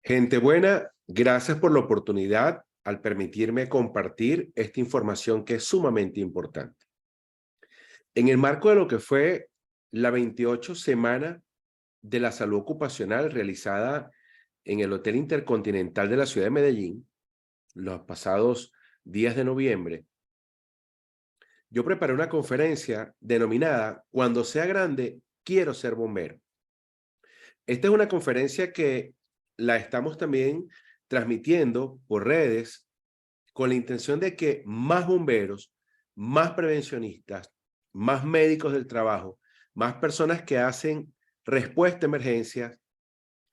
Gente buena, gracias por la oportunidad al permitirme compartir esta información que es sumamente importante. En el marco de lo que fue la 28 semana de la salud ocupacional realizada en el Hotel Intercontinental de la ciudad de Medellín, los pasados días de noviembre, yo preparé una conferencia denominada Cuando sea grande, quiero ser bombero. Esta es una conferencia que la estamos también transmitiendo por redes con la intención de que más bomberos, más prevencionistas, más médicos del trabajo, más personas que hacen respuesta a emergencias,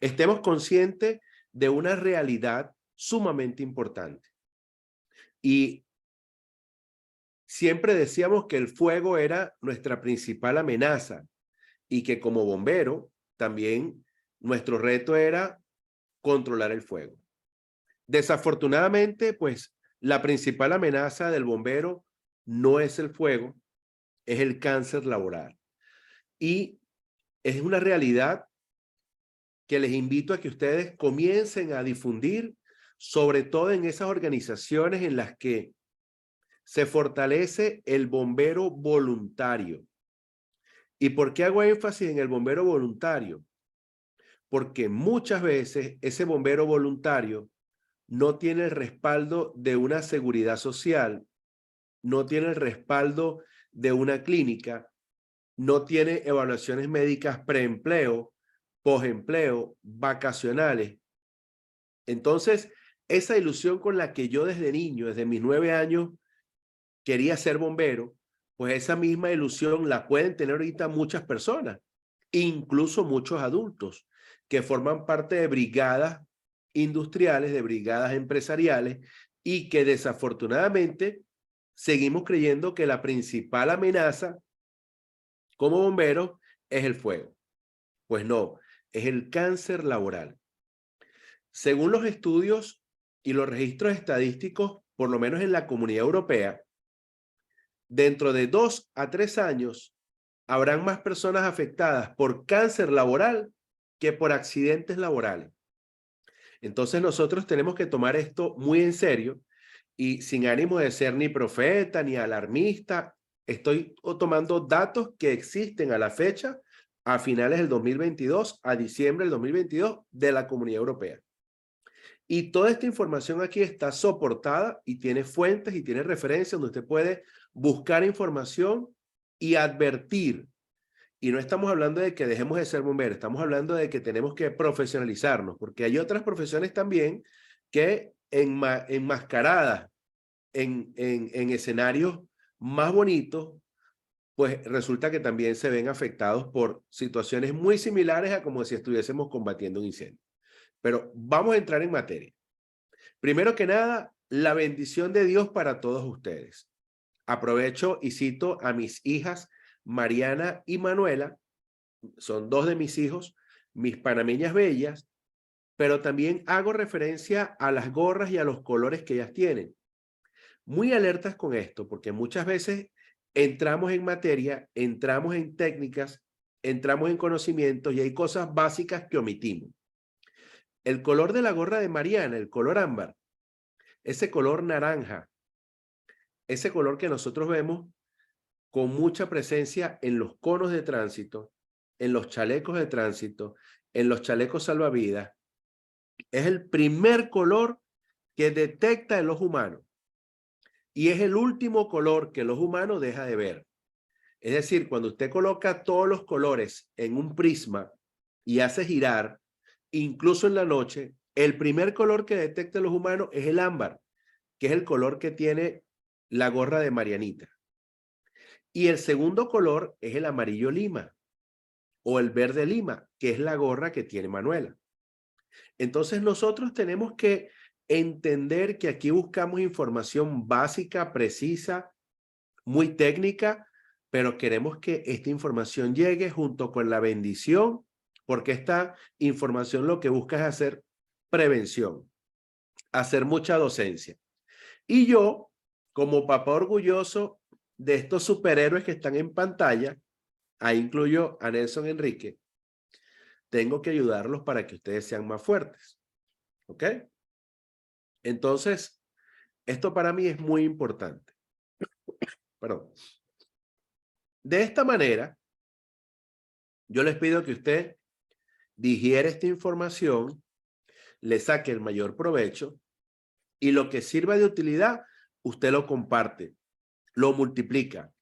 estemos conscientes de una realidad sumamente importante. Y siempre decíamos que el fuego era nuestra principal amenaza y que como bombero también nuestro reto era controlar el fuego. Desafortunadamente, pues la principal amenaza del bombero no es el fuego, es el cáncer laboral. Y es una realidad que les invito a que ustedes comiencen a difundir, sobre todo en esas organizaciones en las que se fortalece el bombero voluntario. ¿Y por qué hago énfasis en el bombero voluntario? Porque muchas veces ese bombero voluntario no tiene el respaldo de una seguridad social, no tiene el respaldo de una clínica, no tiene evaluaciones médicas preempleo, postempleo, vacacionales. Entonces, esa ilusión con la que yo desde niño, desde mis 9 años, quería ser bombero, pues esa misma ilusión la pueden tener ahorita muchas personas, incluso muchos adultos que forman parte de brigadas industriales, de brigadas empresariales y que desafortunadamente seguimos creyendo que la principal amenaza como bomberos es el fuego. Pues no, es el cáncer laboral. Según los estudios y los registros estadísticos, por lo menos en la Comunidad Europea, dentro de 2 a 3 años habrán más personas afectadas por cáncer laboral que por accidentes laborales. Entonces nosotros tenemos que tomar esto muy en serio y sin ánimo de ser ni profeta ni alarmista, estoy tomando datos que existen a la fecha, a finales del 2022, a diciembre del 2022 de la Comunidad Europea. Y toda esta información aquí está soportada y tiene fuentes y tiene referencias donde usted puede buscar información y advertir. Y no estamos hablando de que dejemos de ser bomberos, estamos hablando de que tenemos que profesionalizarnos, porque hay otras profesiones también que enmascaradas en escenarios más bonitos, pues resulta que también se ven afectados por situaciones muy similares a como si estuviésemos combatiendo un incendio. Pero vamos a entrar en materia. Primero que nada, la bendición de Dios para todos ustedes. Aprovecho y cito a mis hijas Mariana y Manuela, son 2 de mis hijos, mis panameñas bellas, pero también hago referencia a las gorras y a los colores que ellas tienen. Muy alertas con esto, porque muchas veces entramos en materia, entramos en técnicas, entramos en conocimientos y hay cosas básicas que omitimos. El color de la gorra de Mariana, el color ámbar, ese color naranja, ese color que nosotros vemos con mucha presencia en los conos de tránsito, en los chalecos de tránsito, en los chalecos salvavidas, es el primer color que detecta el ojo humano y es el último color que el ojo humano deja de ver. Es decir, cuando usted coloca todos los colores en un prisma y hace girar, incluso en la noche, el primer color que detecta el ojo humano es el ámbar, que es el color que tiene la gorra de Marianita. Y el segundo color es el amarillo lima o el verde lima, que es la gorra que tiene Manuela. Entonces nosotros tenemos que entender que aquí buscamos información básica, precisa, muy técnica, pero queremos que esta información llegue junto con la bendición, porque esta información lo que busca es hacer prevención, hacer mucha docencia. Y yo, como papá orgulloso de estos superhéroes que están en pantalla, ahí incluyo a Nelson Enrique, tengo que ayudarlos para que ustedes sean más fuertes. ¿Ok? Entonces, esto para mí es muy importante. Perdón. De esta manera, yo les pido que usted digiere esta información, le saque el mayor provecho y lo que sirva de utilidad, usted lo comparte, lo multiplica.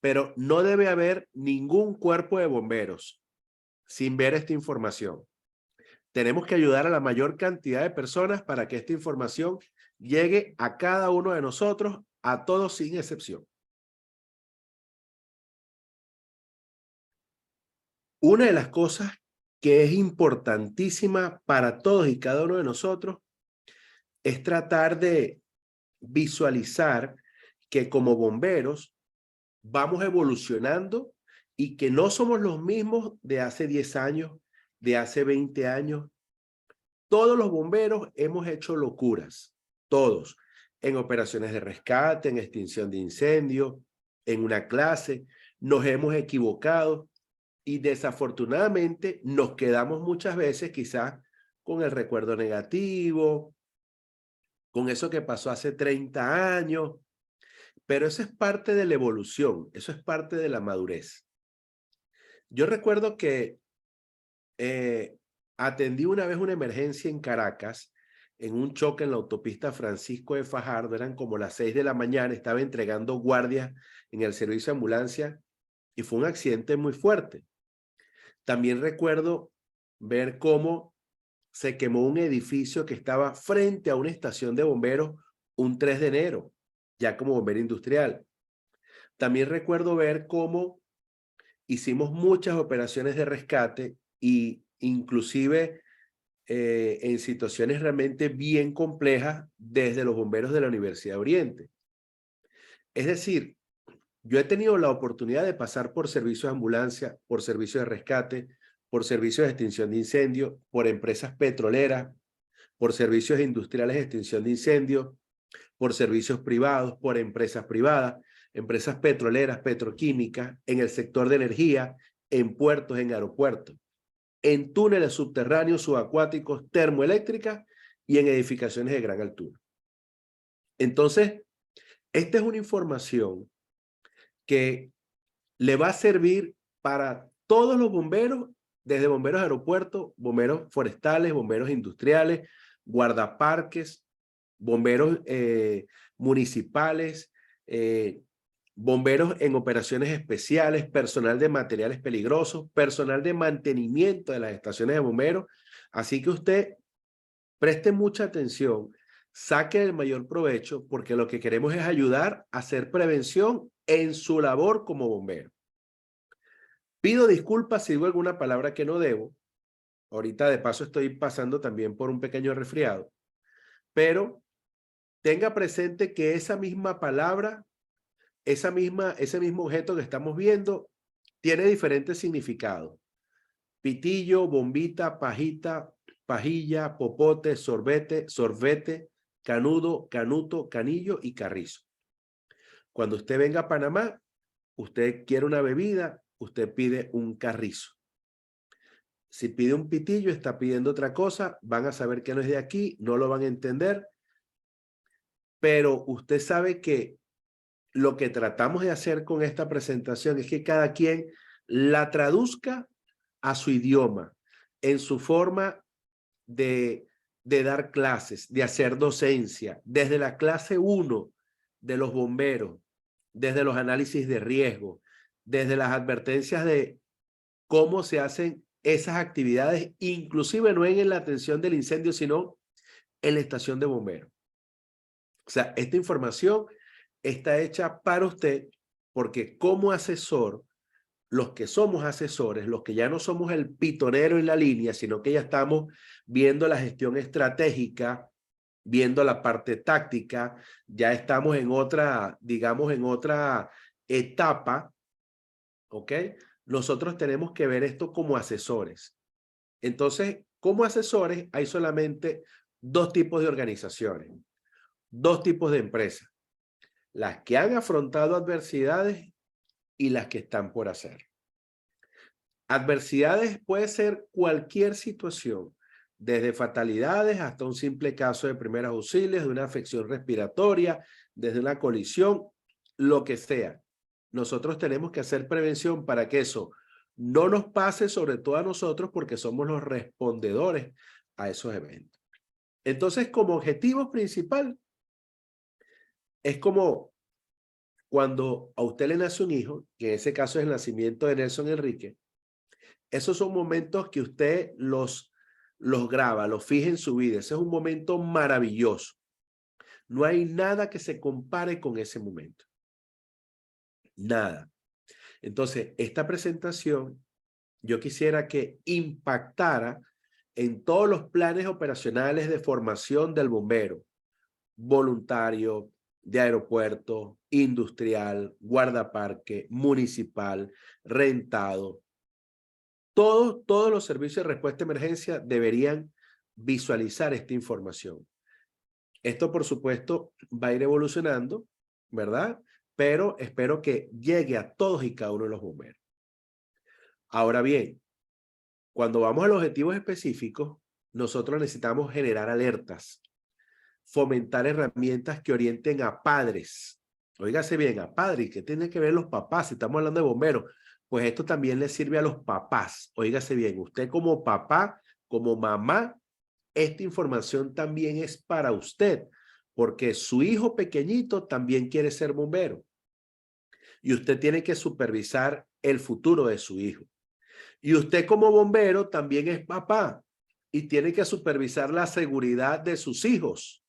Pero no debe haber ningún cuerpo de bomberos sin ver esta información. Tenemos que ayudar a la mayor cantidad de personas para que esta información llegue a cada uno de nosotros, a todos sin excepción. Una de las cosas que es importantísima para todos y cada uno de nosotros es tratar de visualizar que como bomberos vamos evolucionando y que no somos los mismos de hace 10 años, de hace 20 años. Todos los bomberos hemos hecho locuras, todos, en operaciones de rescate, en extinción de incendios, en una clase, nos hemos equivocado y desafortunadamente nos quedamos muchas veces quizás con el recuerdo negativo, con eso que pasó hace 30 años, pero eso es parte de la evolución, eso es parte de la madurez. Yo recuerdo que atendí una vez una emergencia en Caracas, en un choque en la autopista Francisco de Fajardo, eran como las 6 de la mañana, estaba entregando guardias en el servicio de ambulancia y fue un accidente muy fuerte. También recuerdo ver cómo se quemó un edificio que estaba frente a una estación de bomberos un 3 de enero, ya como bombero industrial. También recuerdo ver cómo hicimos muchas operaciones de rescate y inclusive en situaciones realmente bien complejas desde los bomberos de la Universidad de Oriente. Es decir, yo he tenido la oportunidad de pasar por servicios de ambulancia, por servicios de rescate, por servicios de extinción de incendios, por empresas petroleras, por servicios industriales de extinción de incendios, por servicios privados, por empresas privadas, empresas petroleras, petroquímicas, en el sector de energía, en puertos, en aeropuertos, en túneles subterráneos, subacuáticos, termoeléctricas y en edificaciones de gran altura. Entonces, esta es una información que le va a servir para todos los bomberos, desde bomberos de aeropuertos, bomberos forestales, bomberos industriales, guardaparques, bomberos municipales, bomberos en operaciones especiales, personal de materiales peligrosos, personal de mantenimiento de las estaciones de bomberos. Así que usted preste mucha atención, saque el mayor provecho, porque lo que queremos es ayudar a hacer prevención en su labor como bombero. Pido disculpas si digo alguna palabra que no debo. Ahorita de paso estoy pasando también por un pequeño resfriado, pero tenga presente que esa misma palabra, ese mismo objeto que estamos viendo, tiene diferentes significados. Pitillo, bombita, pajita, pajilla, popote, sorbete, sorbete, canudo, canuto, canillo y carrizo. Cuando usted venga a Panamá, usted quiere una bebida, usted pide un carrizo. Si pide un pitillo, está pidiendo otra cosa, van a saber que no es de aquí, no lo van a entender, pero usted sabe que lo que tratamos de hacer con esta presentación es que cada quien la traduzca a su idioma, en su forma de dar clases, de hacer docencia, desde la clase 1 de los bomberos, desde los análisis de riesgo, desde las advertencias de cómo se hacen esas actividades, inclusive no en la atención del incendio, sino en la estación de bomberos. O sea, esta información está hecha para usted porque como asesor, los que somos asesores, los que ya no somos el pitonero en la línea, sino que ya estamos viendo la gestión estratégica, viendo la parte táctica, ya estamos en otra, digamos, en otra etapa, ¿ok? Nosotros tenemos que ver esto como asesores. Entonces, como asesores hay solamente dos tipos de organizaciones, dos tipos de empresas, las que han afrontado adversidades y las que están por hacer. Adversidades puede ser cualquier situación, desde fatalidades hasta un simple caso de primeros auxilios, de una afección respiratoria, desde una colisión, lo que sea. Nosotros tenemos que hacer prevención para que eso no nos pase, sobre todo a nosotros, porque somos los respondedores a esos eventos. Entonces, como objetivo principal, es como cuando a usted le nace un hijo, que en ese caso es el nacimiento de Nelson Enrique. Esos son momentos que usted los graba, los fija en su vida. Ese es un momento maravilloso. No hay nada que se compare con ese momento. Nada. Entonces, esta presentación yo quisiera que impactara en todos los planes operacionales de formación del bombero, voluntario, de aeropuerto, industrial, guardaparque, municipal, rentado. Todos los servicios de respuesta a emergencia deberían visualizar esta información. Esto, por supuesto, va a ir evolucionando, ¿verdad? Pero espero que llegue a todos y cada uno de los bomberos. Ahora bien, cuando vamos a los objetivos específicos, nosotros necesitamos generar alertas, fomentar herramientas que orienten a padres. Óigase bien, a padres, que tienen que ver los papás, si estamos hablando de bomberos, pues esto también le sirve a los papás. Óigase bien, usted como papá, como mamá, esta información también es para usted, porque su hijo pequeñito también quiere ser bombero. Y usted tiene que supervisar el futuro de su hijo. Y usted como bombero también es papá y tiene que supervisar la seguridad de sus hijos.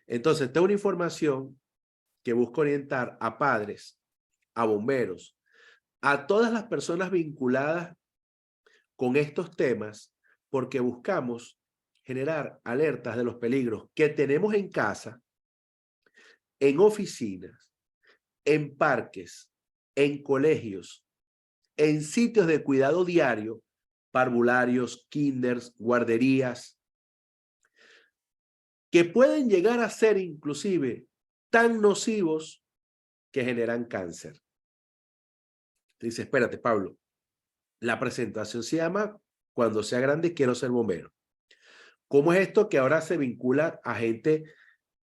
Entonces, esta es una información que busca orientar a padres, a bomberos, a todas las personas vinculadas con estos temas, porque buscamos generar alertas de los peligros que tenemos en casa, en oficinas, en parques, en colegios, en sitios de cuidado diario, parvularios, kinders, guarderías, que pueden llegar a ser inclusive tan nocivos que generan cáncer. Dice, espérate, Pablo, la presentación se llama Cuando sea grande quiero ser bombero. ¿Cómo es esto que ahora se vincula a gente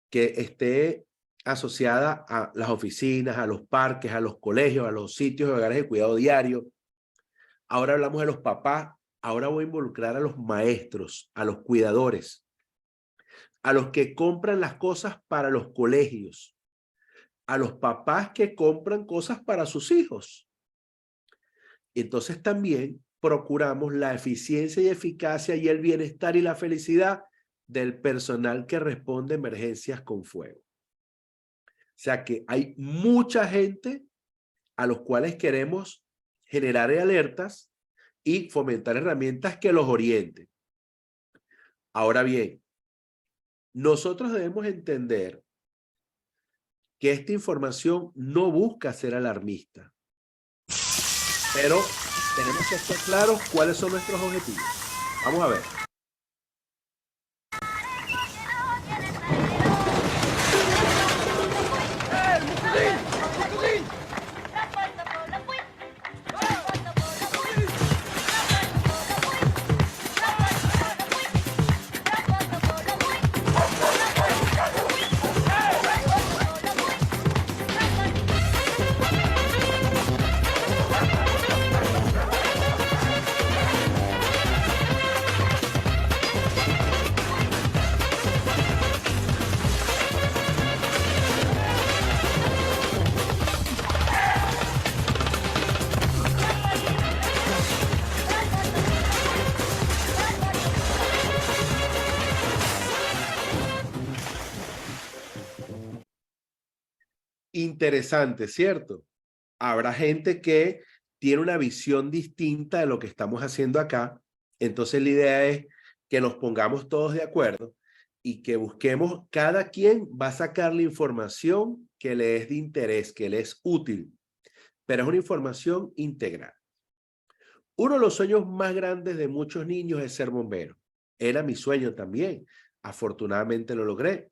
que esté asociada a las oficinas, a los parques, a los colegios, a los sitios de hogares de cuidado diario? Ahora hablamos de los papás, ahora voy a involucrar a los maestros, a los cuidadores, a los que compran las cosas para los colegios, a los papás que compran cosas para sus hijos. Entonces también procuramos la eficiencia y eficacia y el bienestar y la felicidad del personal que responde a emergencias con fuego. O sea que hay mucha gente a los cuales queremos generar alertas y fomentar herramientas que los orienten. Ahora bien, nosotros debemos entender que esta información no busca ser alarmista, pero tenemos que estar claros cuáles son nuestros objetivos. Vamos a ver. Interesante, ¿cierto? Habrá gente que tiene una visión distinta de lo que estamos haciendo acá. Entonces la idea es que nos pongamos todos de acuerdo y que busquemos, cada quien va a sacar la información que le es de interés, que le es útil, pero es una información integral. Uno de los sueños más grandes de muchos niños es ser bombero. Era mi sueño también. Afortunadamente lo logré.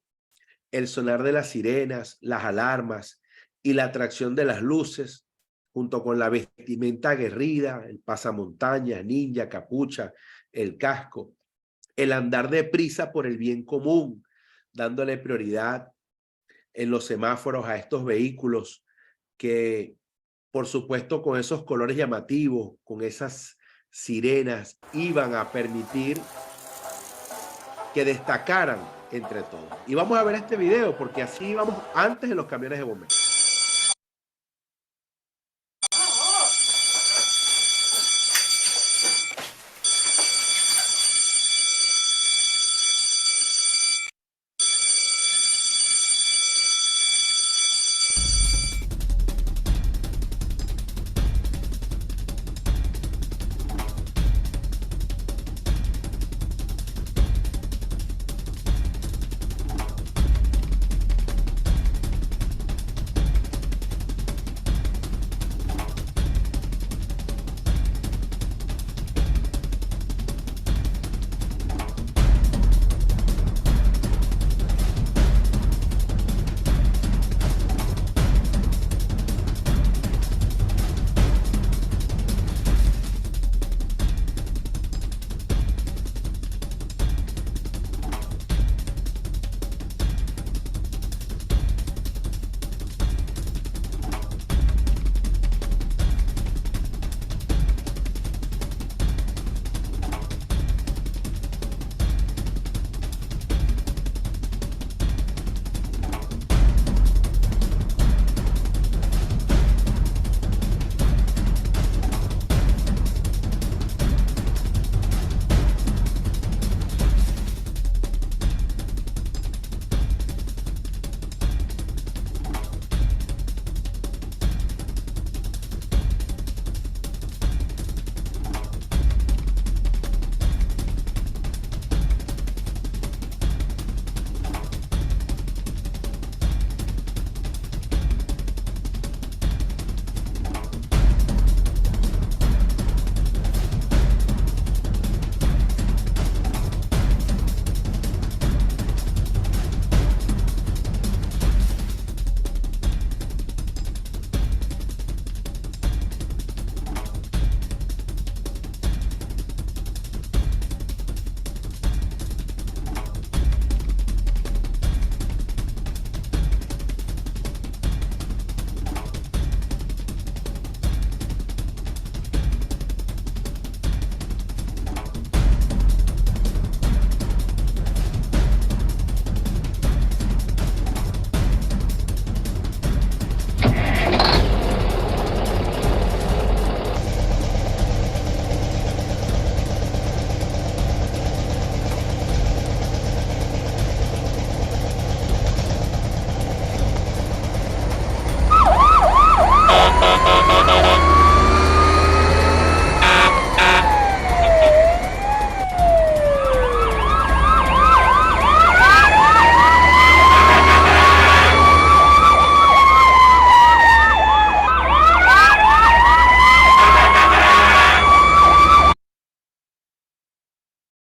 El sonar de las sirenas, las alarmas y la atracción de las luces, junto con la vestimenta aguerrida, el pasamontañas, ninja, capucha, el casco. el andar deprisa por el bien común, dándole prioridad en los semáforos a estos vehículos que, por supuesto, con esos colores llamativos, con esas sirenas, iban a permitir que destacaran entre todos. Y vamos a ver este video porque así íbamos antes de los camiones de bomberos.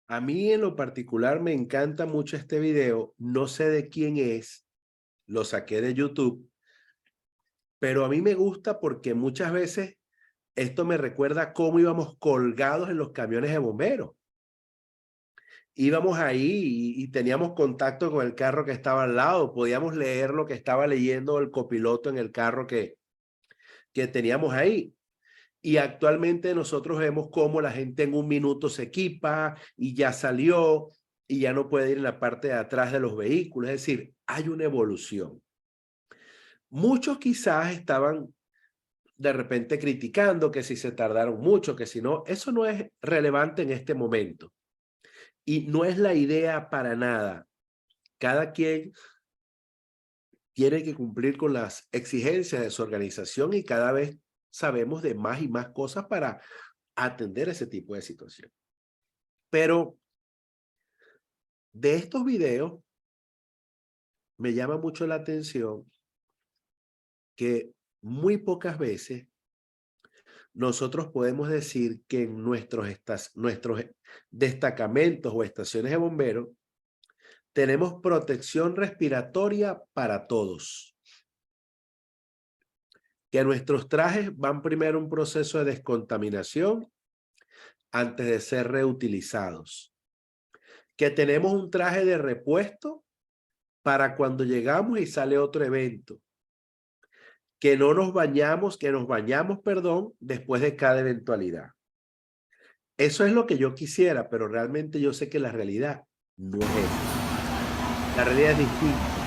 A mí en lo particular me encanta mucho este video. No sé de quién es, lo saqué de YouTube, pero a mí me gusta porque muchas veces esto me recuerda cómo íbamos colgados en los camiones de bomberos. Íbamos ahí y teníamos contacto con el carro que estaba al lado, podíamos leer lo que estaba leyendo el copiloto en el carro que teníamos ahí. Y actualmente nosotros vemos cómo la gente en un minuto se equipa y ya salió y ya no puede ir en la parte de atrás de los vehículos. Es decir, hay una evolución. Muchos quizás estaban de repente criticando que si se tardaron mucho, que si no, eso no es relevante en este momento. Y no es la idea para nada. Cada quien tiene que cumplir con las exigencias de su organización y cada vez sabemos de más y más cosas para atender ese tipo de situación. Pero de estos videos me llama mucho la atención que muy pocas veces nosotros podemos decir que en nuestros destacamentos o estaciones de bomberos tenemos protección respiratoria para todos. Que nuestros trajes van primero un proceso de descontaminación antes de ser reutilizados. que tenemos un traje de repuesto para cuando llegamos y sale otro evento, que no nos bañamos, que nos bañamos, perdón, después de cada eventualidad. Eso es lo que yo quisiera, pero realmente yo sé que la realidad no es esa. La realidad es distinta.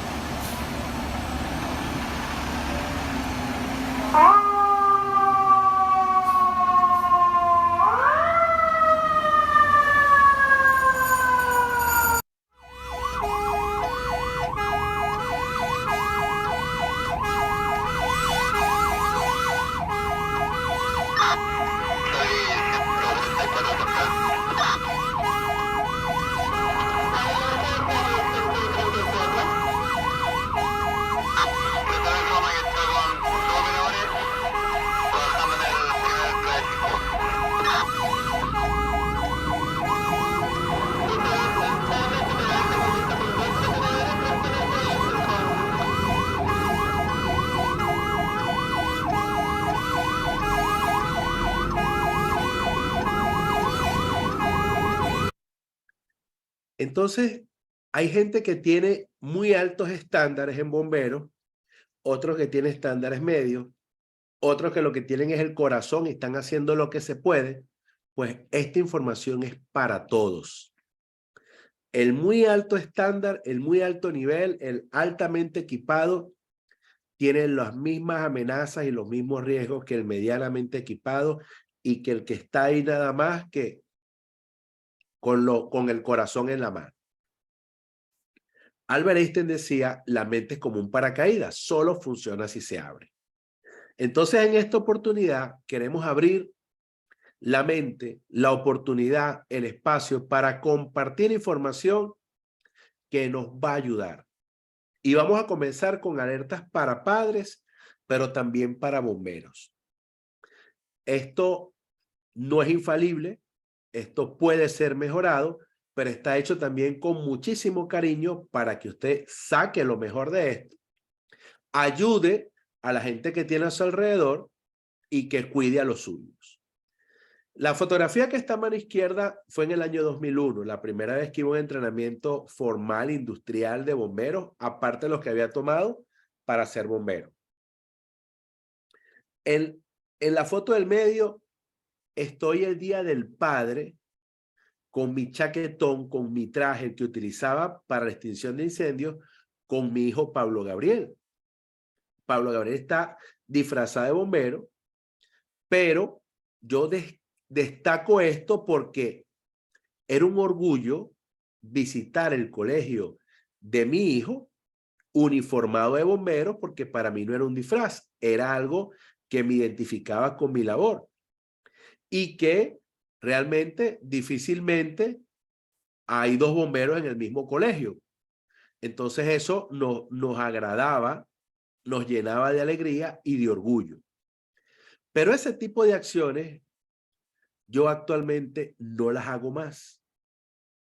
Entonces, hay gente que tiene muy altos estándares en bomberos, otros que tienen estándares medios, otros que lo que tienen es el corazón y están haciendo lo que se puede. Pues esta información es para todos. El muy alto estándar, el muy alto nivel, el altamente equipado, tienen las mismas amenazas y los mismos riesgos que el medianamente equipado y que el que está ahí nada más que con el corazón en la mano. Albert Einstein decía, la mente es como un paracaídas, solo funciona si se abre. Entonces, en esta oportunidad queremos abrir la mente, la oportunidad, el espacio para compartir información que nos va a ayudar. Y vamos a comenzar con alertas para padres, pero también para bomberos. Esto no es infalible, esto puede ser mejorado, pero está hecho también con muchísimo cariño para que usted saque lo mejor de esto, ayude a la gente que tiene a su alrededor y que cuide a los suyos. La fotografía que está a mano izquierda fue en el año 2001, la primera vez que hubo un entrenamiento formal industrial de bomberos, aparte de los que había tomado para ser bombero. En la foto del medio estoy el Día del Padre con mi chaquetón, con mi traje que utilizaba para la extinción de incendios, con mi hijo Pablo Gabriel. Pablo Gabriel está disfrazado de bombero, pero yo destaco esto porque era un orgullo visitar el colegio de mi hijo uniformado de bombero, porque para mí no era un disfraz, era algo que me identificaba con mi labor y que realmente difícilmente hay dos bomberos en el mismo colegio. Entonces eso nos agradaba, nos llenaba de alegría y de orgullo. Pero ese tipo de acciones yo actualmente no las hago más.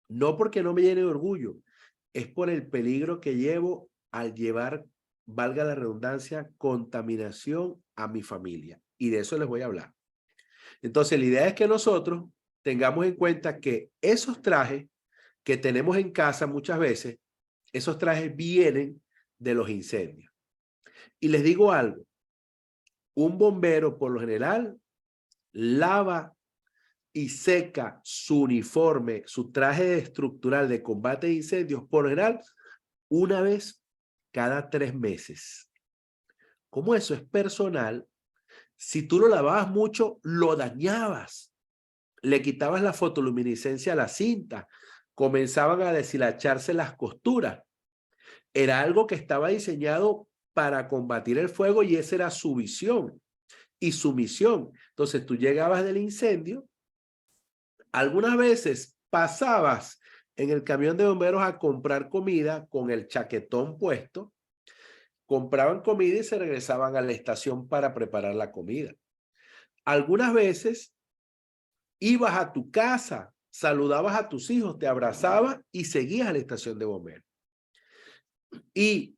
No porque no me llene de orgullo, es por el peligro que llevo al llevar, valga la redundancia, contaminación a mi familia. Y de eso les voy a hablar. Entonces, la idea es que nosotros tengamos en cuenta que esos trajes que tenemos en casa muchas veces, esos trajes vienen de los incendios. Y les digo algo, un bombero por lo general lava y seca su uniforme, su traje estructural de combate de incendios, por lo general, una vez cada 3 meses. Como eso es personal, si tú lo lavabas mucho, lo dañabas. Le quitabas la fotoluminiscencia a la cinta, comenzaban a deshilacharse las costuras. Era algo que estaba diseñado para combatir el fuego y esa era su visión y su misión. Entonces tú llegabas del incendio, algunas veces pasabas en el camión de bomberos a comprar comida con el chaquetón puesto, compraban comida y se regresaban a la estación para preparar la comida. Algunas veces ibas a tu casa, saludabas a tus hijos, te abrazabas y seguías a la estación de bomberos. ¿Y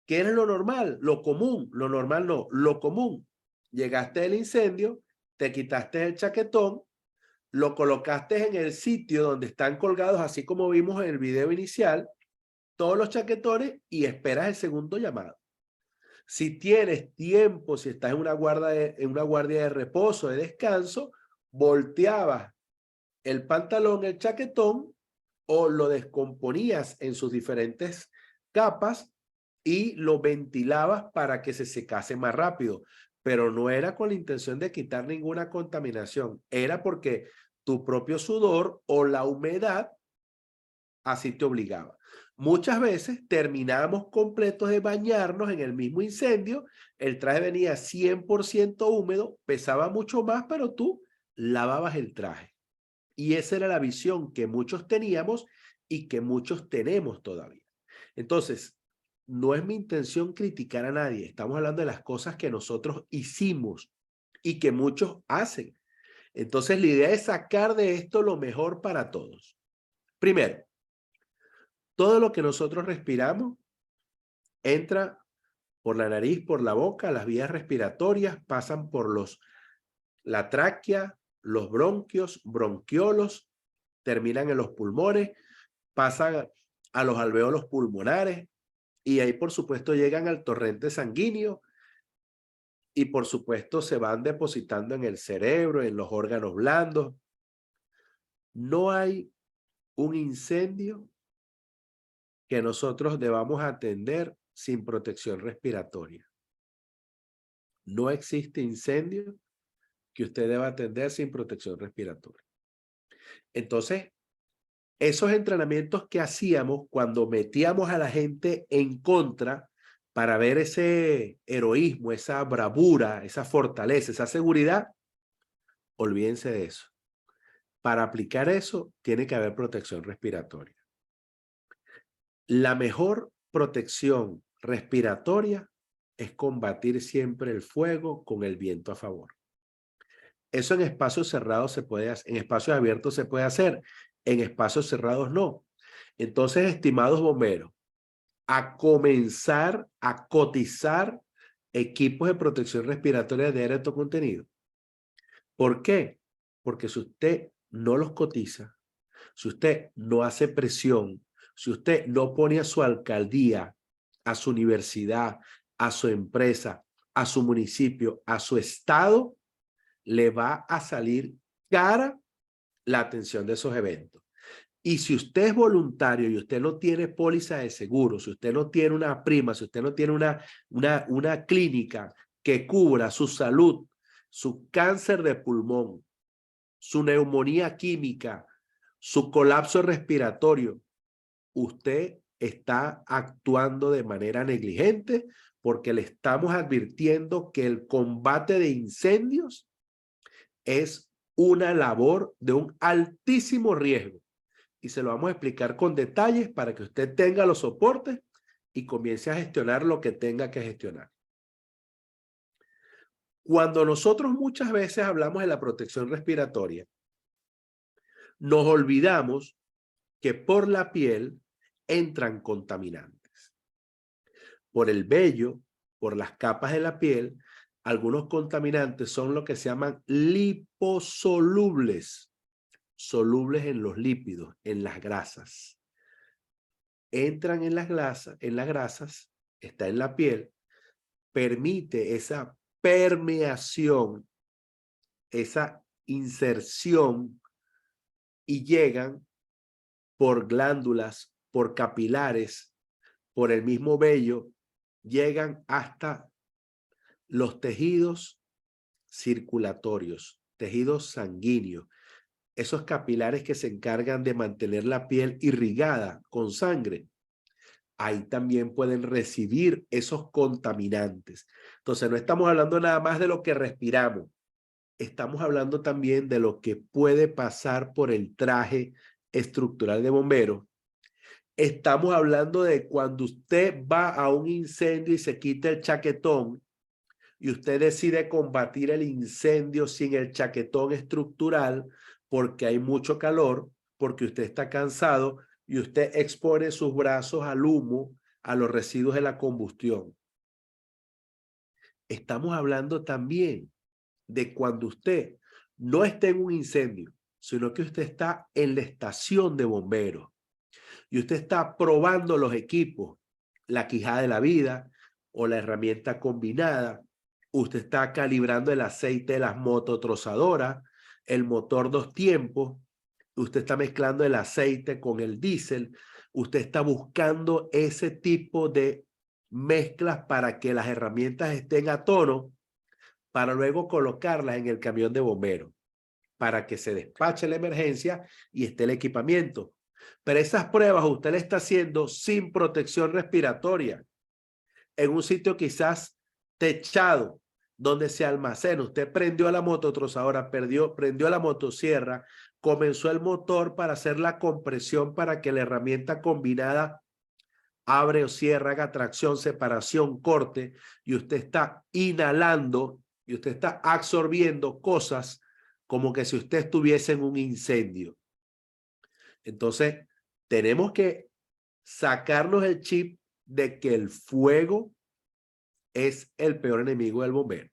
qué era lo normal? Lo común, lo normal no, lo común. Llegaste del incendio, te quitaste el chaquetón, lo colocaste en el sitio donde están colgados, así como vimos en el video inicial, todos los chaquetones y esperas el segundo llamado. Si tienes tiempo, si estás en una guardia de reposo, de descanso, volteabas el pantalón, el chaquetón, o lo descomponías en sus diferentes capas y lo ventilabas para que se secase más rápido. Pero no era con la intención de quitar ninguna contaminación, era porque tu propio sudor o la humedad así te obligaba. Muchas veces terminábamos completos de bañarnos en el mismo incendio, el traje venía 100% húmedo, pesaba mucho más, pero tú lavabas el traje. Y esa era la visión que muchos teníamos y que muchos tenemos todavía. Entonces, no es mi intención criticar a nadie, estamos hablando de las cosas que nosotros hicimos y que muchos hacen. Entonces, la idea es sacar de esto lo mejor para todos. Primero, todo lo que nosotros respiramos entra por la nariz, por la boca, las vías respiratorias pasan por la tráquea, los bronquios, bronquiolos, terminan en los pulmones, pasan a los alvéolos pulmonares y ahí por supuesto llegan al torrente sanguíneo y por supuesto se van depositando en el cerebro, en los órganos blandos. No hay un incendio que nosotros debamos atender sin protección respiratoria. No existe incendio que usted deba atender sin protección respiratoria. Entonces, esos entrenamientos que hacíamos cuando metíamos a la gente en contra para ver ese heroísmo, esa bravura, esa fortaleza, esa seguridad, olvídense de eso. Para aplicar eso, tiene que haber protección respiratoria. La mejor protección respiratoria es combatir siempre el fuego con el viento a favor. Eso en espacios cerrados se puede hacer, en espacios abiertos se puede hacer, en espacios cerrados no. Entonces, estimados bomberos, a comenzar a cotizar equipos de protección respiratoria de alto contenido. ¿Por qué? Porque si usted no los cotiza, si usted no hace presión, si usted no pone a su alcaldía, a su universidad, a su empresa, a su municipio, a su estado, le va a salir cara la atención de esos eventos. Y si usted es voluntario y usted no tiene póliza de seguro, si usted no tiene una prima, si usted no tiene una clínica que cubra su salud, su cáncer de pulmón, su neumonía química, su colapso respiratorio, usted está actuando de manera negligente porque le estamos advirtiendo que el combate de incendios es una labor de un altísimo riesgo. Y se lo vamos a explicar con detalles para que usted tenga los soportes y comience a gestionar lo que tenga que gestionar. Cuando nosotros muchas veces hablamos de la protección respiratoria, nos olvidamos que por la piel entran contaminantes. Por el vello, por las capas de la piel, algunos contaminantes son lo que se llaman liposolubles, solubles en los lípidos, en las grasas. Entran en las grasas, está en la piel, permite esa permeación, esa inserción y llegan por glándulas, por capilares, por el mismo vello, llegan hasta los tejidos circulatorios, tejidos sanguíneos, esos capilares que se encargan de mantener la piel irrigada con sangre. Ahí también pueden recibir esos contaminantes. Entonces, no estamos hablando nada más de lo que respiramos. Estamos hablando también de lo que puede pasar por el traje estructural de bombero. Estamos hablando de cuando usted va a un incendio y se quita el chaquetón y usted decide combatir el incendio sin el chaquetón estructural porque hay mucho calor, porque usted está cansado y usted expone sus brazos al humo, a los residuos de la combustión. Estamos hablando también de cuando usted no esté en un incendio, sino que usted está en la estación de bomberos y usted está probando los equipos, la quijada de la vida o la herramienta combinada. Usted está calibrando el aceite de las mototrozadoras, el motor 2 tiempos. Usted está mezclando el aceite con el diésel. Usted está buscando ese tipo de mezclas para que las herramientas estén a tono para luego colocarlas en el camión de bomberos, para que se despache la emergencia y esté el equipamiento. Pero esas pruebas usted le está haciendo sin protección respiratoria, en un sitio quizás techado, donde se almacena. Usted prendió la mototrozadora, prendió la motosierra, comenzó el motor para hacer la compresión para que la herramienta combinada abre o cierra, haga tracción, separación, corte, y usted está inhalando y usted está absorbiendo cosas como que si usted estuviese en un incendio. Entonces, tenemos que sacarnos el chip de que el fuego es el peor enemigo del bombero.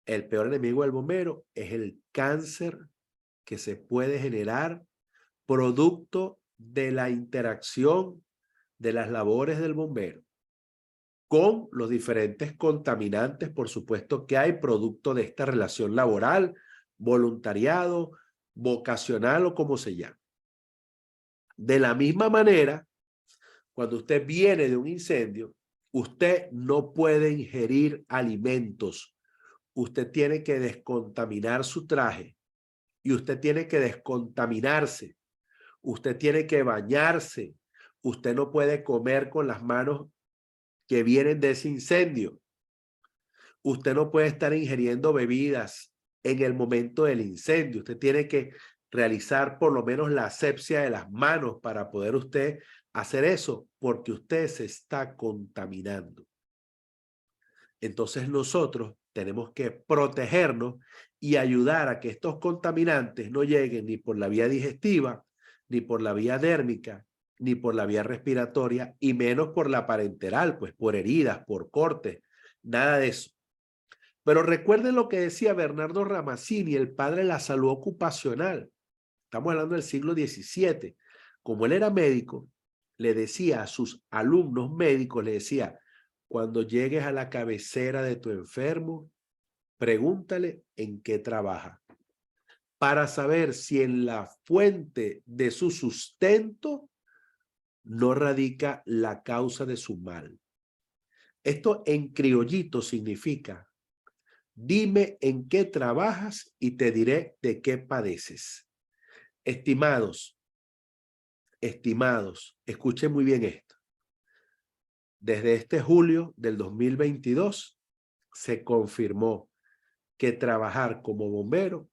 El peor enemigo del bombero es el cáncer que se puede generar producto de la interacción de las labores del bombero con los diferentes contaminantes, por supuesto, que hay producto de esta relación laboral, voluntariado, vocacional o como se llama. De la misma manera, cuando usted viene de un incendio, usted no puede ingerir alimentos. Usted tiene que descontaminar su traje y usted tiene que descontaminarse. Usted tiene que bañarse. Usted no puede comer con las manos que vienen de ese incendio. Usted no puede estar ingiriendo bebidas en el momento del incendio. Usted tiene que realizar por lo menos la asepsia de las manos para poder usted hacer eso, porque usted se está contaminando. Entonces nosotros tenemos que protegernos y ayudar a que estos contaminantes no lleguen ni por la vía digestiva, ni por la vía dérmica, ni por la vía respiratoria, y menos por la parenteral, pues por heridas, por cortes, nada de eso. Pero recuerden lo que decía Bernardo Ramazzini, el padre de la salud ocupacional. Estamos hablando del siglo XVII. Como él era médico, le decía a sus alumnos médicos, le decía, cuando llegues a la cabecera de tu enfermo, pregúntale en qué trabaja, para saber si en la fuente de su sustento no radica la causa de su mal. Esto en criollito significa, dime en qué trabajas y te diré de qué padeces. Estimados, escuchen muy bien esto. Desde este julio del 2022 se confirmó que trabajar como bombero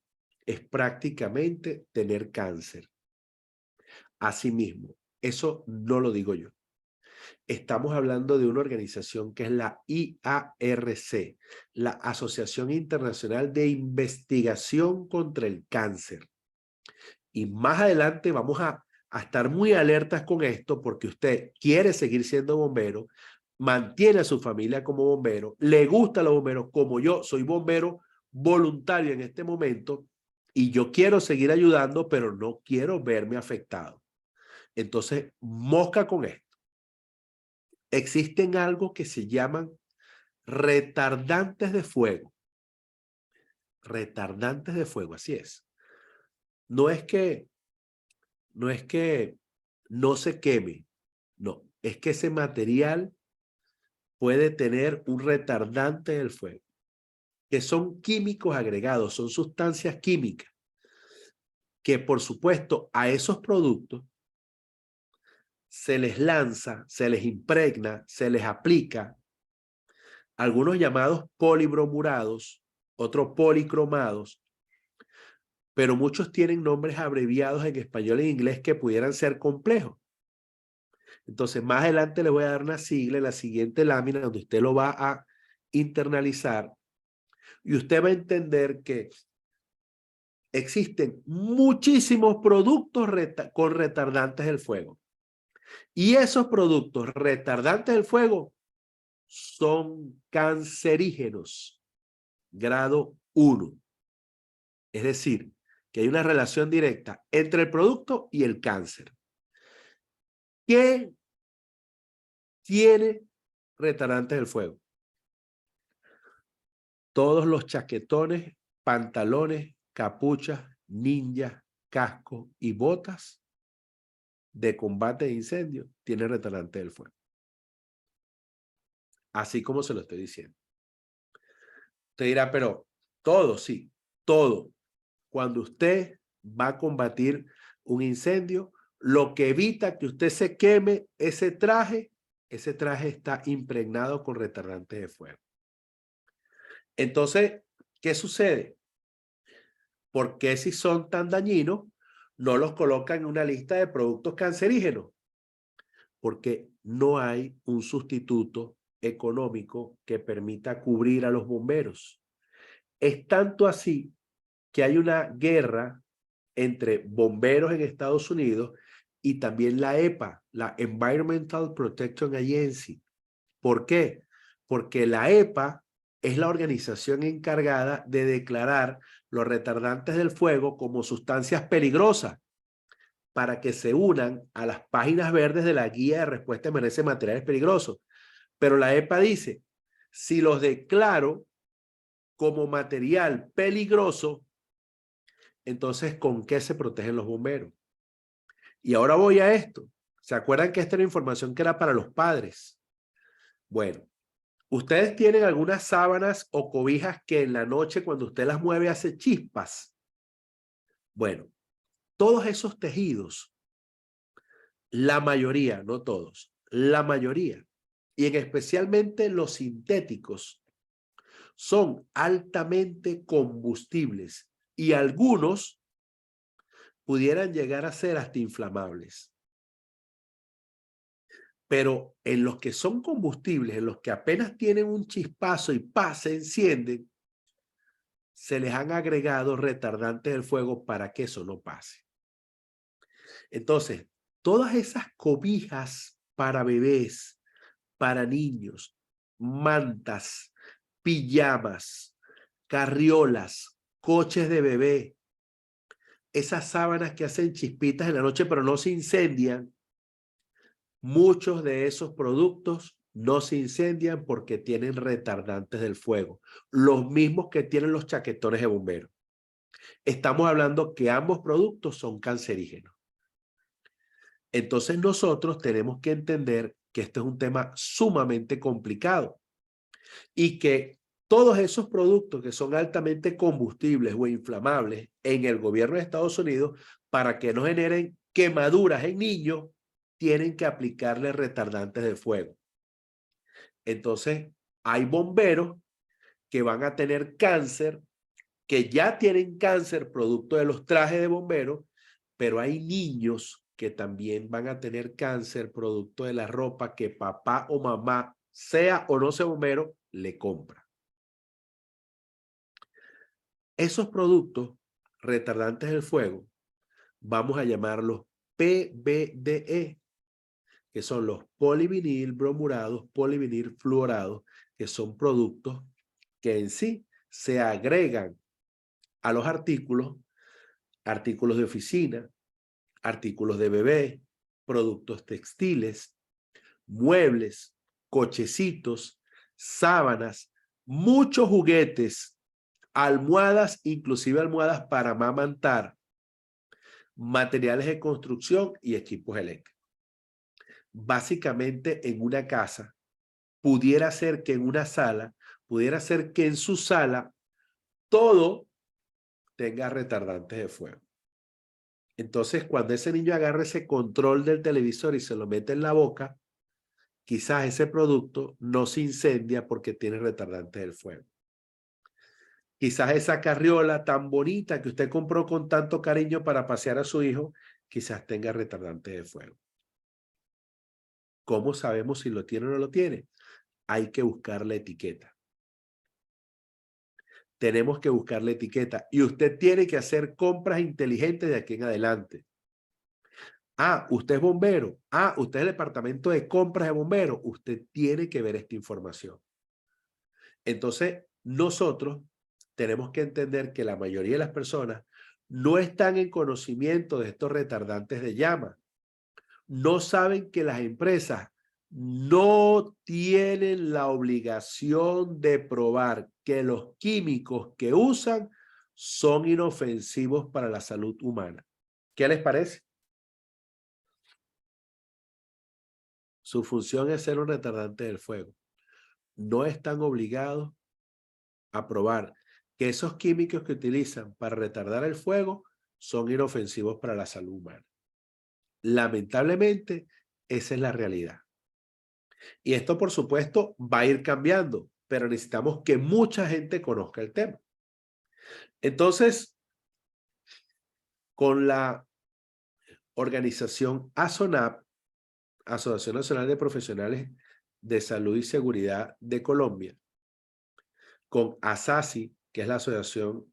es prácticamente tener cáncer. Asimismo, eso no lo digo yo. Estamos hablando de una organización que es la IARC, la Asociación Internacional de Investigación contra el Cáncer. Y más adelante vamos a estar muy alertas con esto, porque usted quiere seguir siendo bombero, mantiene a su familia como bombero, le gusta a los bomberos, como yo soy bombero voluntario en este momento, y yo quiero seguir ayudando, pero no quiero verme afectado. Entonces, mosca con esto. Existen algo que se llaman retardantes de fuego. Retardantes de fuego, así es. No es que no se queme, no, es que ese material puede tener un retardante del fuego, que son químicos agregados, son sustancias químicas, que por supuesto a esos productos se les lanza, se les impregna, se les aplica algunos llamados polibromurados, otros policromados, pero muchos tienen nombres abreviados en español e inglés que pudieran ser complejos. Entonces, más adelante le voy a dar una sigla en la siguiente lámina donde usted lo va a internalizar y usted va a entender que existen muchísimos productos con retardantes del fuego. Y esos productos retardantes del fuego son cancerígenos, grado 1. Es decir, que hay una relación directa entre el producto y el cáncer. ¿Qué tiene retardantes del fuego? Todos los chaquetones, pantalones, capuchas, ninjas, cascos y botas de combate de incendio tienen retardante del fuego. Así como se lo estoy diciendo. Usted dirá, pero todo, sí, todo. Cuando usted va a combatir un incendio, lo que evita que usted se queme ese traje está impregnado con retardante de fuego. Entonces, ¿qué sucede? ¿Por qué si son tan dañinos no los colocan en una lista de productos cancerígenos? Porque no hay un sustituto económico que permita cubrir a los bomberos. Es tanto así que hay una guerra entre bomberos en Estados Unidos y también la EPA, la Environmental Protection Agency. ¿Por qué? Porque la EPA es la organización encargada de declarar los retardantes del fuego como sustancias peligrosas para que se unan a las páginas verdes de la Guía de Respuesta a Emergencias de Materiales Peligrosos. Pero la EPA dice, si los declaro como material peligroso, entonces, ¿con qué se protegen los bomberos? Y ahora voy a esto. ¿Se acuerdan que esta era información que era para los padres? Bueno, ustedes tienen algunas sábanas o cobijas que en la noche cuando usted las mueve hace chispas. Bueno, todos esos tejidos, la mayoría, no todos, la mayoría, y en especialmente los sintéticos, son altamente combustibles y algunos pudieran llegar a ser hasta inflamables. Pero en los que son combustibles, en los que apenas tienen un chispazo y se encienden, se les han agregado retardantes del fuego para que eso no pase. Entonces, todas esas cobijas para bebés, para niños, mantas, pijamas, carriolas, coches de bebé, esas sábanas que hacen chispitas en la noche pero no se incendian, muchos de esos productos no se incendian porque tienen retardantes del fuego, los mismos que tienen los chaquetones de bomberos. Estamos hablando que ambos productos son cancerígenos. Entonces nosotros tenemos que entender que esto es un tema sumamente complicado y que todos esos productos que son altamente combustibles o inflamables en el gobierno de Estados Unidos, para que no generen quemaduras en niños, tienen que aplicarle retardantes de fuego. Entonces, hay bomberos que van a tener cáncer, que ya tienen cáncer producto de los trajes de bomberos, pero hay niños que también van a tener cáncer producto de la ropa que papá o mamá, sea o no sea bombero, le compra. Esos productos retardantes del fuego, vamos a llamarlos PBDE, que son los polivinil bromurados, polivinil fluorados, que son productos que en sí se agregan a los artículos de oficina, artículos de bebé, productos textiles, muebles, cochecitos, sábanas, muchos juguetes, almohadas, inclusive almohadas para amamantar, materiales de construcción y equipos eléctricos. Básicamente en una casa, pudiera ser que en una sala, pudiera ser que en su sala todo tenga retardantes de fuego. Entonces, cuando ese niño agarra ese control del televisor y se lo mete en la boca, quizás ese producto no se incendia porque tiene retardantes del fuego. Quizás esa carriola tan bonita que usted compró con tanto cariño para pasear a su hijo, quizás tenga retardantes de fuego. ¿Cómo sabemos si lo tiene o no lo tiene? Hay que buscar la etiqueta. Tenemos que buscar la etiqueta y usted tiene que hacer compras inteligentes de aquí en adelante. Ah, usted es bombero. Ah, usted es el departamento de compras de bomberos. Usted tiene que ver esta información. Entonces, nosotros tenemos que entender que la mayoría de las personas no están en conocimiento de estos retardantes de llama. No saben que las empresas no tienen la obligación de probar que los químicos que usan son inofensivos para la salud humana. ¿Qué les parece? Su función es ser un retardante del fuego. No están obligados a probar que esos químicos que utilizan para retardar el fuego son inofensivos para la salud humana. Lamentablemente, esa es la realidad. Y esto, por supuesto, va a ir cambiando, pero necesitamos que mucha gente conozca el tema. Entonces, con la organización ASONAP, Asociación Nacional de Profesionales de Salud y Seguridad de Colombia, con ASASI, que es la Asociación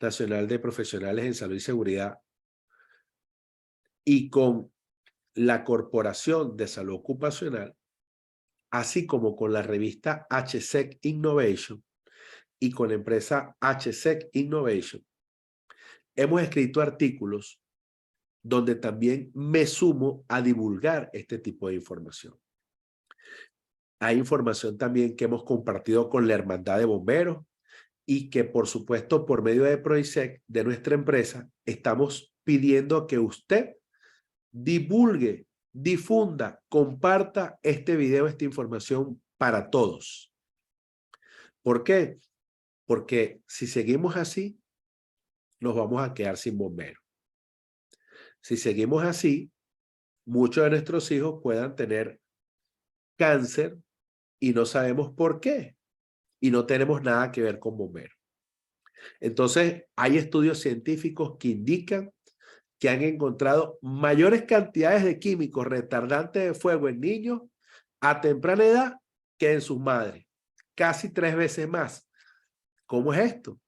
Nacional de Profesionales en Salud y Seguridad, y con la Corporación de Salud Ocupacional, así como con la revista HSEC Innovation y con la empresa HSEC Innovation, hemos escrito artículos donde también me sumo a divulgar este tipo de información. Hay información también que hemos compartido con la Hermandad de Bomberos y que, por supuesto, por medio de PROISEC, de nuestra empresa, estamos pidiendo que usted divulgue, difunda, comparta este video, esta información para todos. ¿Por qué? Porque si seguimos así, nos vamos a quedar sin bomberos. Si seguimos así, muchos de nuestros hijos puedan tener cáncer y no sabemos por qué. Y no tenemos nada que ver con bomberos. Entonces, hay estudios científicos que indican que han encontrado mayores cantidades de químicos retardantes de fuego en niños a temprana edad que en sus madres. Casi 3 veces más. ¿Cómo es esto?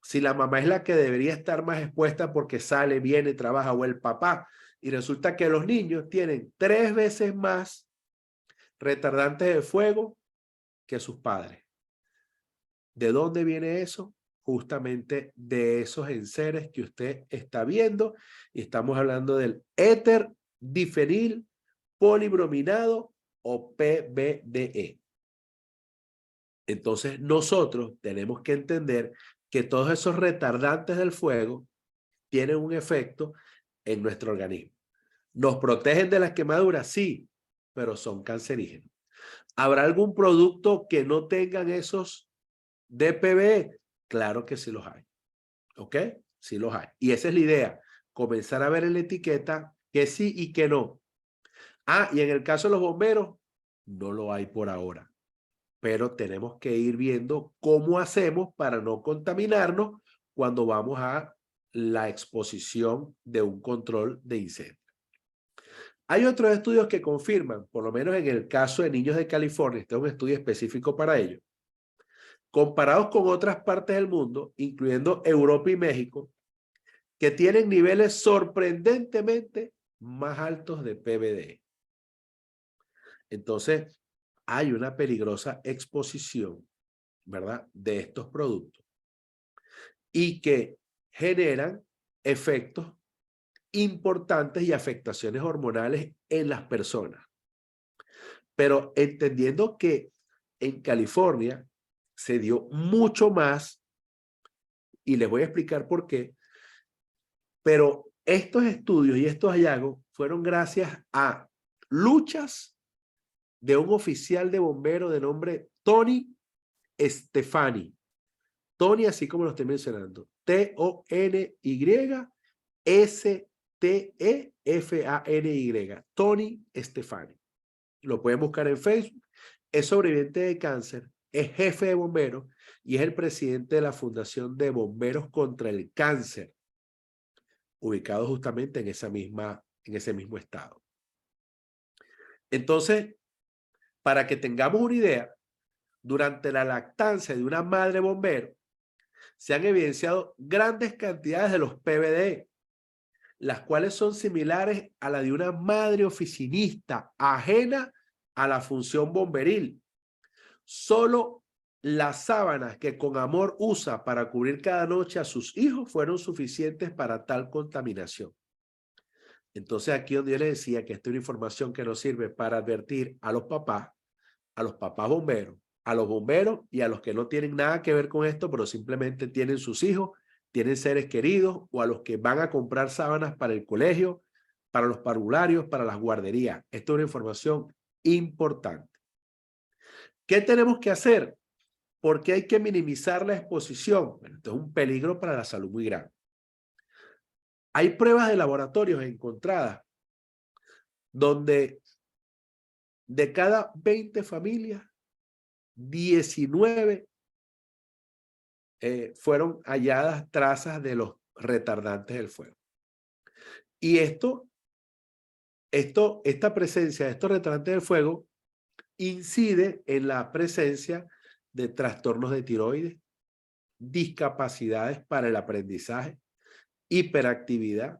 Si la mamá es la que debería estar más expuesta porque sale, viene, trabaja, o el papá, y resulta que los niños tienen 3 veces más retardantes de fuego que sus padres. ¿De dónde viene eso? Justamente de esos enseres que usted está viendo, y estamos hablando del éter difenil polibrominado o PBDE. Entonces nosotros tenemos que entender que todos esos retardantes del fuego tienen un efecto en nuestro organismo. ¿Nos protegen de las quemaduras? Sí, pero son cancerígenos. ¿Habrá algún producto que no tengan esos DPB? Claro que sí los hay. ¿Ok? Sí los hay. Y esa es la idea. Comenzar a ver en la etiqueta que sí y que no. Ah, y en el caso de los bomberos, no lo hay por ahora. Pero tenemos que ir viendo cómo hacemos para no contaminarnos cuando vamos a la exposición de un control de incendio. Hay otros estudios que confirman, por lo menos en el caso de niños de California, este es un estudio específico para ello, comparados con otras partes del mundo, incluyendo Europa y México, que tienen niveles sorprendentemente más altos de PBD. Entonces, hay una peligrosa exposición, ¿verdad?, de estos productos y que generan efectos importantes y afectaciones hormonales en las personas. Pero entendiendo que en California se dio mucho más, y les voy a explicar por qué, pero estos estudios y estos hallazgos fueron gracias a luchas de un oficial de bombero de nombre Tony Stefani. Tony, así como lo estoy mencionando, Tony Stefani, Tony Stefani. Lo pueden buscar en Facebook. Es sobreviviente de cáncer, es jefe de bomberos y es el presidente de la Fundación de Bomberos contra el Cáncer, ubicado justamente en ese mismo estado. Entonces, para que tengamos una idea, durante la lactancia de una madre bombero, se han evidenciado grandes cantidades de los PBD, las cuales son similares a la de una madre oficinista ajena a la función bomberil. Solo las sábanas que con amor usa para cubrir cada noche a sus hijos fueron suficientes para tal contaminación. Entonces aquí donde yo les decía que esta es una información que nos sirve para advertir a los papás bomberos, a los bomberos y a los que no tienen nada que ver con esto, pero simplemente tienen sus hijos, tienen seres queridos, o a los que van a comprar sábanas para el colegio, para los parvularios, para las guarderías. Esto es una información importante. ¿Qué tenemos que hacer? Porque hay que minimizar la exposición. Bueno, esto es un peligro para la salud muy grande. Hay pruebas de laboratorios encontradas donde de cada 20 familias, 19 fueron halladas trazas de los retardantes del fuego. Y esta presencia de estos retardantes del fuego incide en la presencia de trastornos de tiroides, discapacidades para el aprendizaje, hiperactividad,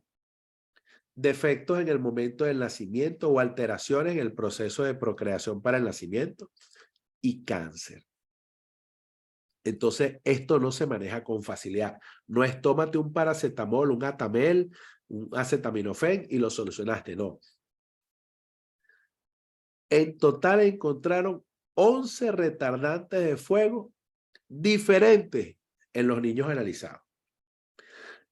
defectos en el momento del nacimiento o alteraciones en el proceso de procreación para el nacimiento y cáncer. Entonces, esto no se maneja con facilidad. No es tómate un paracetamol, un Atamel, un acetaminofén y lo solucionaste. No. En total encontraron 11 retardantes de fuego diferentes en los niños analizados.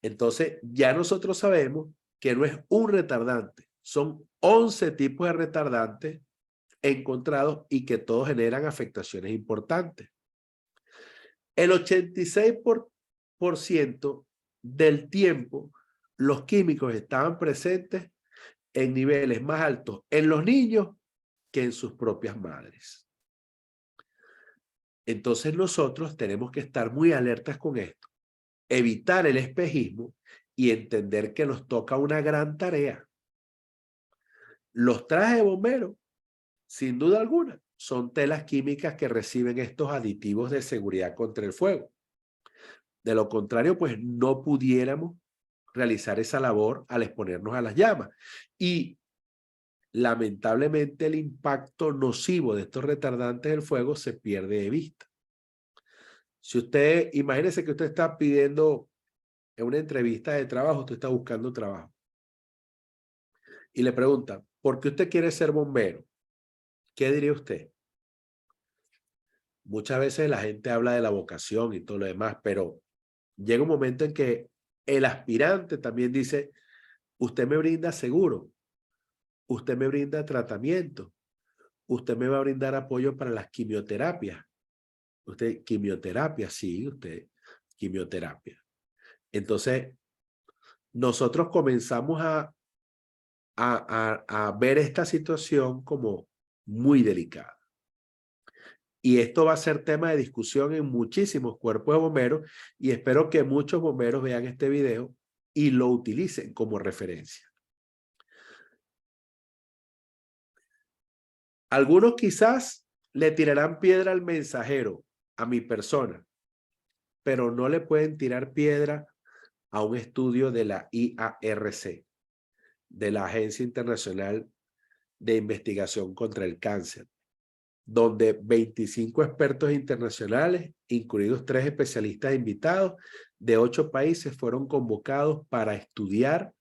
Entonces, ya nosotros sabemos que no es un retardante, son 11 tipos de retardantes encontrados y que todos generan afectaciones importantes. El 86% del tiempo, los químicos estaban presentes en niveles más altos en los niños que en sus propias madres. Entonces nosotros tenemos que estar muy alertas con esto, evitar el espejismo y entender que nos toca una gran tarea. Los trajes de bomberos, sin duda alguna, son telas químicas que reciben estos aditivos de seguridad contra el fuego. De lo contrario, pues no pudiéramos realizar esa labor al exponernos a las llamas. Y lamentablemente el impacto nocivo de estos retardantes del fuego se pierde de vista. Si usted, imagínese que usted está pidiendo en una entrevista de trabajo, usted está buscando trabajo. Y le preguntan, ¿por qué usted quiere ser bombero? ¿Qué diría usted? Muchas veces la gente habla de la vocación y todo lo demás, pero llega un momento en que el aspirante también dice, usted me brinda seguro, usted me brinda tratamiento, usted me va a brindar apoyo para las quimioterapias. Usted, quimioterapia, sí, usted, quimioterapia. Entonces, nosotros comenzamos a ver esta situación como muy delicada. Y esto va a ser tema de discusión en muchísimos cuerpos de bomberos y espero que muchos bomberos vean este video y lo utilicen como referencia. Algunos quizás le tirarán piedra al mensajero, a mi persona, pero no le pueden tirar piedra a un estudio de la IARC, de la Agencia Internacional de Investigación contra el Cáncer, donde 25 expertos internacionales, incluidos 3 especialistas invitados de 8 países, fueron convocados para estudiar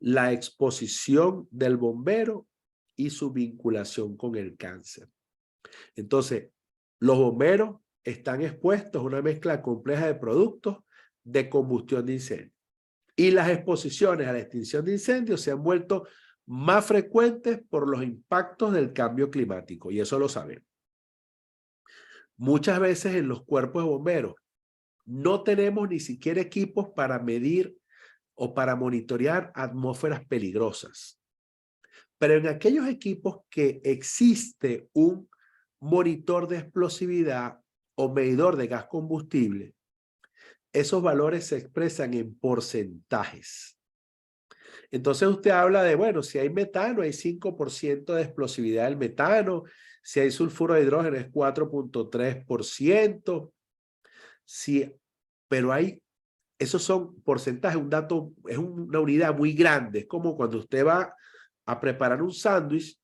la exposición del bombero y su vinculación con el cáncer. Entonces, los bomberos están expuestos a una mezcla compleja de productos de combustión de incendios. Y las exposiciones a la extinción de incendios se han vuelto más frecuentes por los impactos del cambio climático, y eso lo sabemos. Muchas veces en los cuerpos de bomberos no tenemos ni siquiera equipos para medir o para monitorear atmósferas peligrosas. Pero en aquellos equipos que existe un monitor de explosividad o medidor de gas combustible, esos valores se expresan en porcentajes. Entonces usted habla de, bueno, si hay metano, hay 5% de explosividad del metano, si hay sulfuro de hidrógeno es 4.3%, sí, pero hay, esos son porcentajes, un dato, es una unidad muy grande, es como cuando usted va a preparar un sándwich,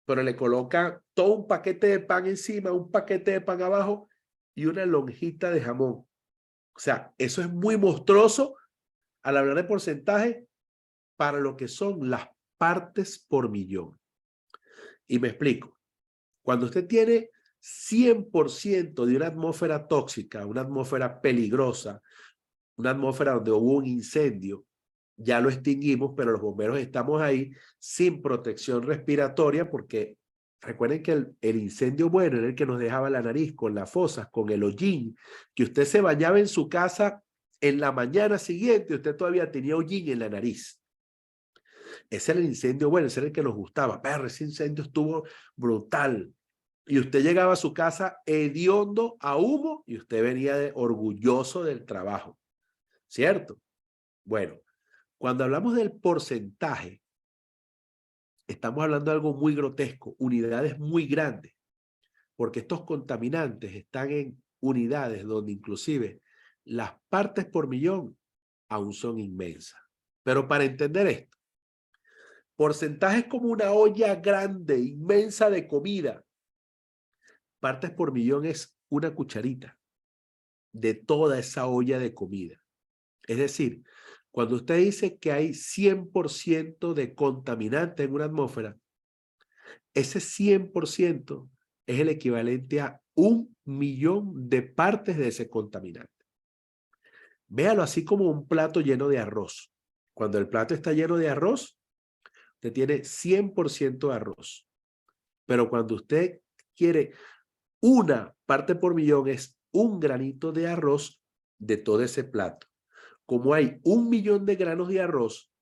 pero le coloca todo un paquete de pan encima, un paquete de pan abajo, y una lonjita de jamón. O sea, eso es muy monstruoso al hablar de porcentaje para lo que son las partes por millón. Y me explico. Cuando usted tiene 100% de una atmósfera tóxica, una atmósfera peligrosa, una atmósfera donde hubo un incendio, ya lo extinguimos, pero los bomberos estamos ahí sin protección respiratoria porque recuerden que el incendio bueno era el que nos dejaba la nariz con las fosas, con el hollín, que usted se bañaba en su casa en la mañana siguiente, usted todavía tenía hollín en la nariz. Ese era el incendio bueno, ese era el que nos gustaba. Pero ese incendio estuvo brutal. Y usted llegaba a su casa hediondo a humo y usted venía orgulloso del trabajo. ¿Cierto? Bueno, cuando hablamos del porcentaje, estamos hablando de algo muy grotesco, unidades muy grandes, porque estos contaminantes están en unidades donde inclusive las partes por millón aún son inmensas. Pero para entender esto, porcentaje es como una olla grande, inmensa de comida. Partes por millón es una cucharita de toda esa olla de comida. Es decir, cuando usted dice que hay 100% de contaminante en una atmósfera, ese 100% es el equivalente a 1.000.000 de partes de ese contaminante. Véalo así como un plato lleno de arroz. Cuando el plato está lleno de arroz, usted tiene 100% de arroz. Pero cuando usted quiere una parte por millón, es un granito de arroz de todo ese plato. Como hay 1.000.000 de granos de arroz,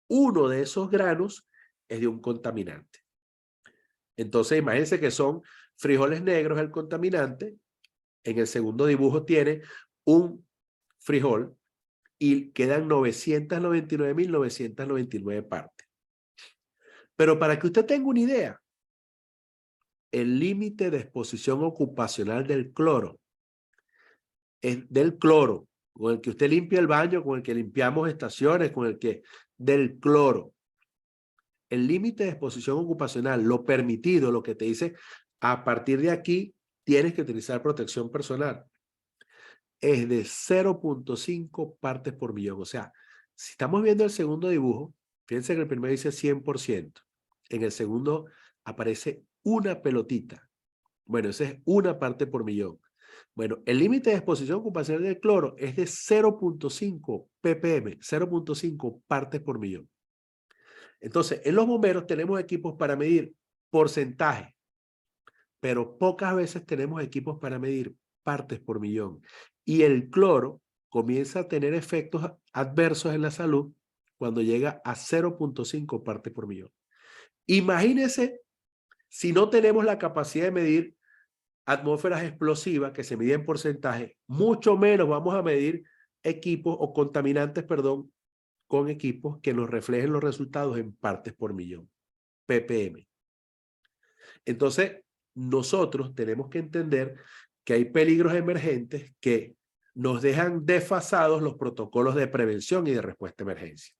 uno de esos granos es de un contaminante. Entonces, imagínense que son frijoles negros el contaminante. En el segundo dibujo tiene un frijol y quedan 999.999 partes. Pero para que usted tenga una idea, el límite de exposición ocupacional del cloro, con el que usted limpia el baño, con el que limpiamos estaciones, del cloro. El límite de exposición ocupacional, lo permitido, lo que te dice, a partir de aquí tienes que utilizar protección personal, es de 0.5 partes por millón. O sea, si estamos viendo el segundo dibujo, fíjense que el primero dice 100%. En el segundo aparece una pelotita. Bueno, esa es una parte por millón. Bueno, el límite de exposición ocupacional del cloro es de 0.5 ppm, 0.5 partes por millón. Entonces, en los bomberos tenemos equipos para medir porcentaje, pero pocas veces tenemos equipos para medir partes por millón. Y el cloro comienza a tener efectos adversos en la salud cuando llega a 0.5 partes por millón. Imagínense si no tenemos la capacidad de medir atmósferas explosivas que se miden en porcentaje, mucho menos vamos a medir equipos o contaminantes, perdón, con equipos que nos reflejen los resultados en partes por millón, ppm. Entonces, nosotros tenemos que entender que hay peligros emergentes que nos dejan desfasados los protocolos de prevención y de respuesta a emergencia.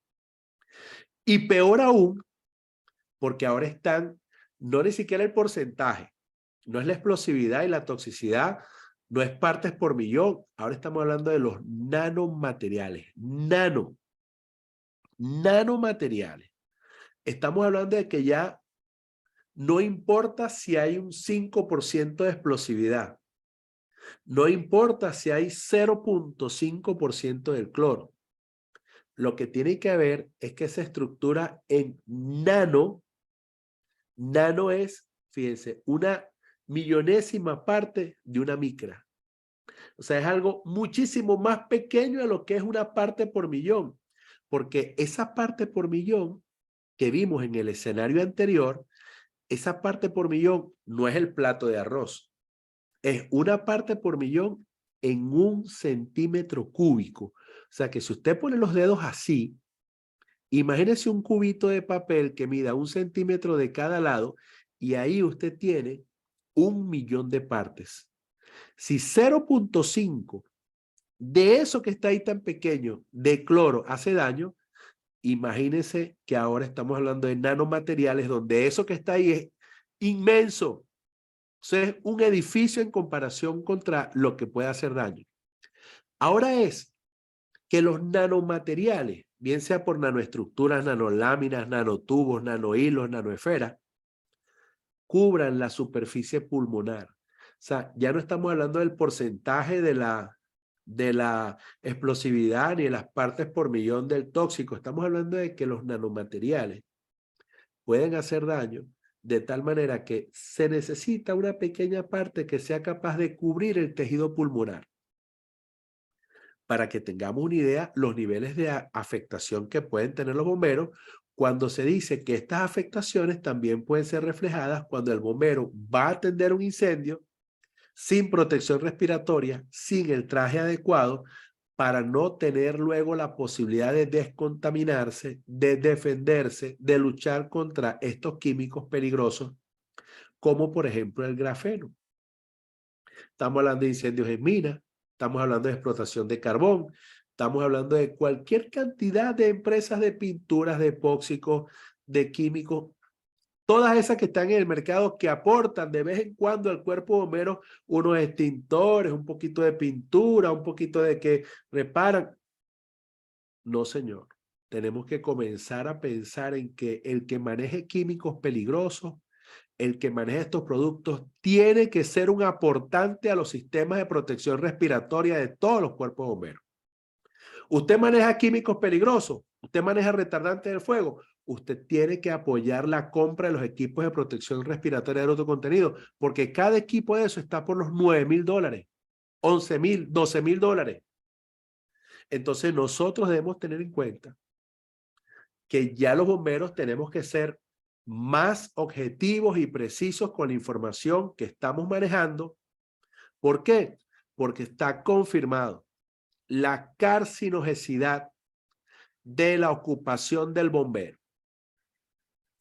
Y peor aún, porque ahora están, no ni siquiera el porcentaje, no es la explosividad y la toxicidad, no es partes por millón, ahora estamos hablando de los nanomateriales, nanomateriales. Estamos hablando de que ya no importa si hay un 5% de explosividad, no importa si hay 0.5% del cloro. Lo que tiene que haber es que se estructura en nano. Nano es, fíjense, una millonésima parte de una micra. O sea, es algo muchísimo más pequeño de lo que es una parte por millón. Porque esa parte por millón que vimos en el escenario anterior, esa parte por millón no es el plato de arroz. Es una parte por millón en 1 centímetro cúbico. O sea que si usted pone los dedos así, imagínese un cubito de papel que mida 1 centímetro de cada lado y ahí usted tiene 1.000.000 de partes. Si 0.5 de eso que está ahí tan pequeño de cloro hace daño, imagínese que ahora estamos hablando de nanomateriales donde eso que está ahí es inmenso. Entonces, un edificio en comparación contra lo que puede hacer daño. Ahora es que los nanomateriales, bien sea por nanoestructuras, nanoláminas, nanotubos, nanohilos, nanoesferas, cubran la superficie pulmonar. O sea, ya no estamos hablando del porcentaje de la explosividad ni de las partes por millón del tóxico. Estamos hablando de que los nanomateriales pueden hacer daño de tal manera que se necesita una pequeña parte que sea capaz de cubrir el tejido pulmonar. Para que tengamos una idea, los niveles de afectación que pueden tener los bomberos, cuando se dice que estas afectaciones también pueden ser reflejadas cuando el bombero va a atender un incendio sin protección respiratoria, sin el traje adecuado, para no tener luego la posibilidad de descontaminarse, de defenderse, de luchar contra estos químicos peligrosos, como por ejemplo el grafeno. Estamos hablando de incendios en minas, estamos hablando de explotación de carbón, estamos hablando de cualquier cantidad de empresas de pinturas, de epóxicos, de químicos, todas esas que están en el mercado que aportan de vez en cuando al cuerpo bombero unos extintores, un poquito de pintura, un poquito de que reparan. No, señor. Tenemos que comenzar a pensar en que el que maneje químicos peligrosos, el que maneja estos productos, tiene que ser un aportante a los sistemas de protección respiratoria de todos los cuerpos bomberos. Usted maneja químicos peligrosos, usted maneja retardantes del fuego, usted tiene que apoyar la compra de los equipos de protección respiratoria de alto contenido, porque cada equipo de eso está por los $9,000, $11,000, $12,000. Entonces nosotros debemos tener en cuenta que ya los bomberos tenemos que ser más objetivos y precisos con la información que estamos manejando. ¿Por qué? Porque está confirmado la carcinogenicidad de la ocupación del bombero.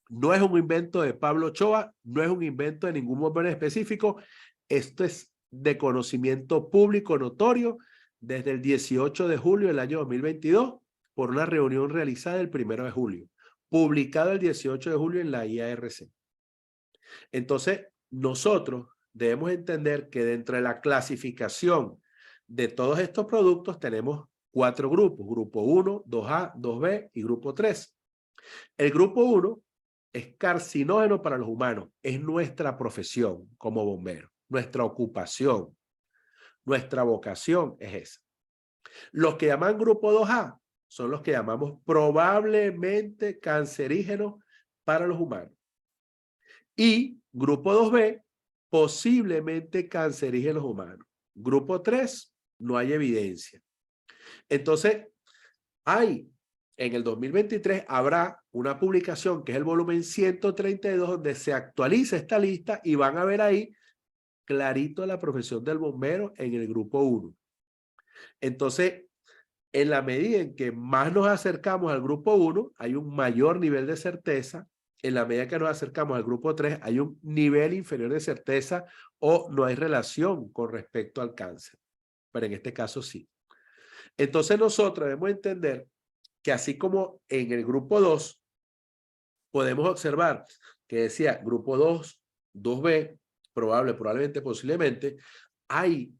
No es un invento de Pablo Ochoa, no es un invento de ningún bombero específico. Esto es de conocimiento público notorio desde el 18 de julio del año 2022 por una reunión realizada el 1 de julio, publicado el 18 de julio en la IARC. Entonces, nosotros debemos entender que dentro de la clasificación de todos estos productos tenemos 4 grupos, grupo 1, 2A, 2B y grupo 3. El grupo 1 es carcinógeno para los humanos, es nuestra profesión como bomberos, nuestra ocupación, nuestra vocación es esa. Los que llaman grupo 2A son los que llamamos probablemente cancerígenos para los humanos. Y grupo 2B, posiblemente cancerígenos humanos. Grupo 3, no hay evidencia. Entonces, en el 2023 habrá una publicación que es el volumen 132 donde se actualiza esta lista y van a ver ahí clarito la profesión del bombero en el grupo 1. Entonces, en la medida en que más nos acercamos al grupo 1, hay un mayor nivel de certeza. En la medida que nos acercamos al grupo 3, hay un nivel inferior de certeza o no hay relación con respecto al cáncer. Pero en este caso sí. Entonces nosotros debemos entender que así como en el grupo 2 podemos observar que decía grupo 2, 2B, probablemente, posiblemente, hay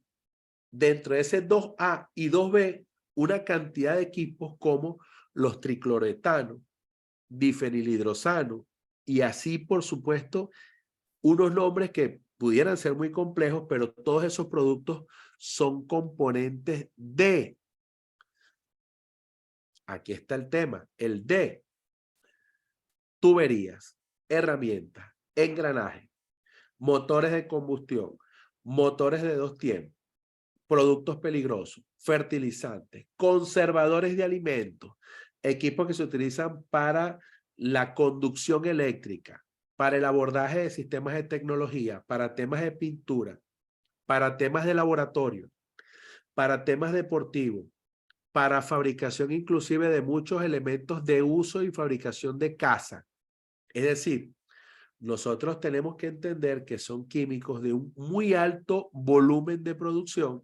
dentro de ese 2A y 2B una cantidad de equipos como los tricloretanos, difenilhidrosano y así, por supuesto, unos nombres que pudieran ser muy complejos, pero todos esos productos son componentes de, aquí está el tema, el de tuberías, herramientas, engranajes, motores de combustión, motores de 2 tiempos, productos peligrosos, fertilizantes, conservadores de alimentos, equipos que se utilizan para la conducción eléctrica, para el abordaje de sistemas de tecnología, para temas de pintura, para temas de laboratorio, para temas deportivos, para fabricación inclusive de muchos elementos de uso y fabricación de casa. Es decir, nosotros tenemos que entender que son químicos de un muy alto volumen de producción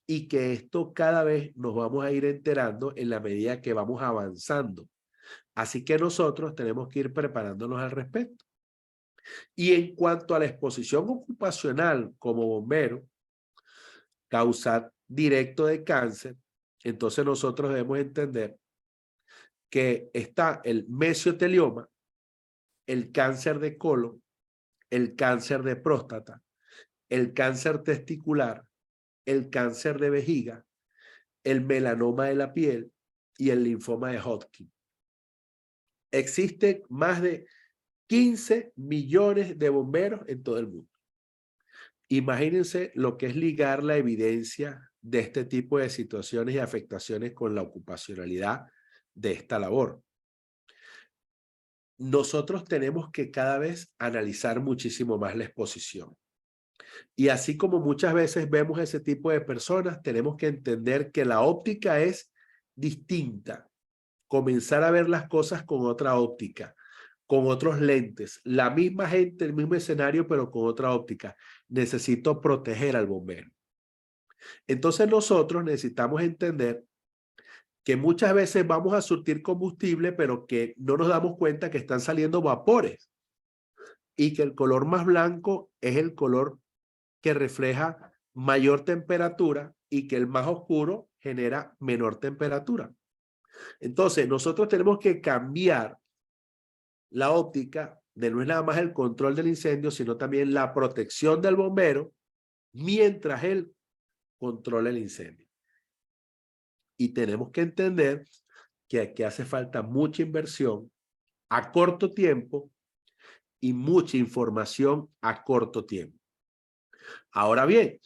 y que esto cada vez nos vamos a ir enterando en la medida que vamos avanzando. Así que nosotros tenemos que ir preparándonos al respecto. Y en cuanto a la exposición ocupacional como bombero, causa directo de cáncer, entonces nosotros debemos entender que está el mesotelioma, el cáncer de colon, el cáncer de próstata, el cáncer testicular, el cáncer de vejiga, el melanoma de la piel y el linfoma de Hodgkin. Existen más de 15 millones de bomberos en todo el mundo. Imagínense lo que es ligar la evidencia de este tipo de situaciones y afectaciones con la ocupacionalidad de esta labor. Nosotros tenemos que cada vez analizar muchísimo más la exposición. Y así como muchas veces vemos ese tipo de personas, tenemos que entender que la óptica es distinta. Comenzar a ver las cosas con otra óptica, con otros lentes. La misma gente, el mismo escenario, pero con otra óptica. Necesito proteger al bombero. Entonces nosotros necesitamos entender que muchas veces vamos a surtir combustible, pero que no nos damos cuenta que están saliendo vapores y que el color más blanco es el color que refleja mayor temperatura y que el más oscuro genera menor temperatura. Entonces, nosotros tenemos que cambiar la óptica de no es nada más el control del incendio, sino también la protección del bombero mientras él controla el incendio. Y tenemos que entender que aquí hace falta mucha inversión a corto tiempo y mucha información a corto tiempo. Ahora bien,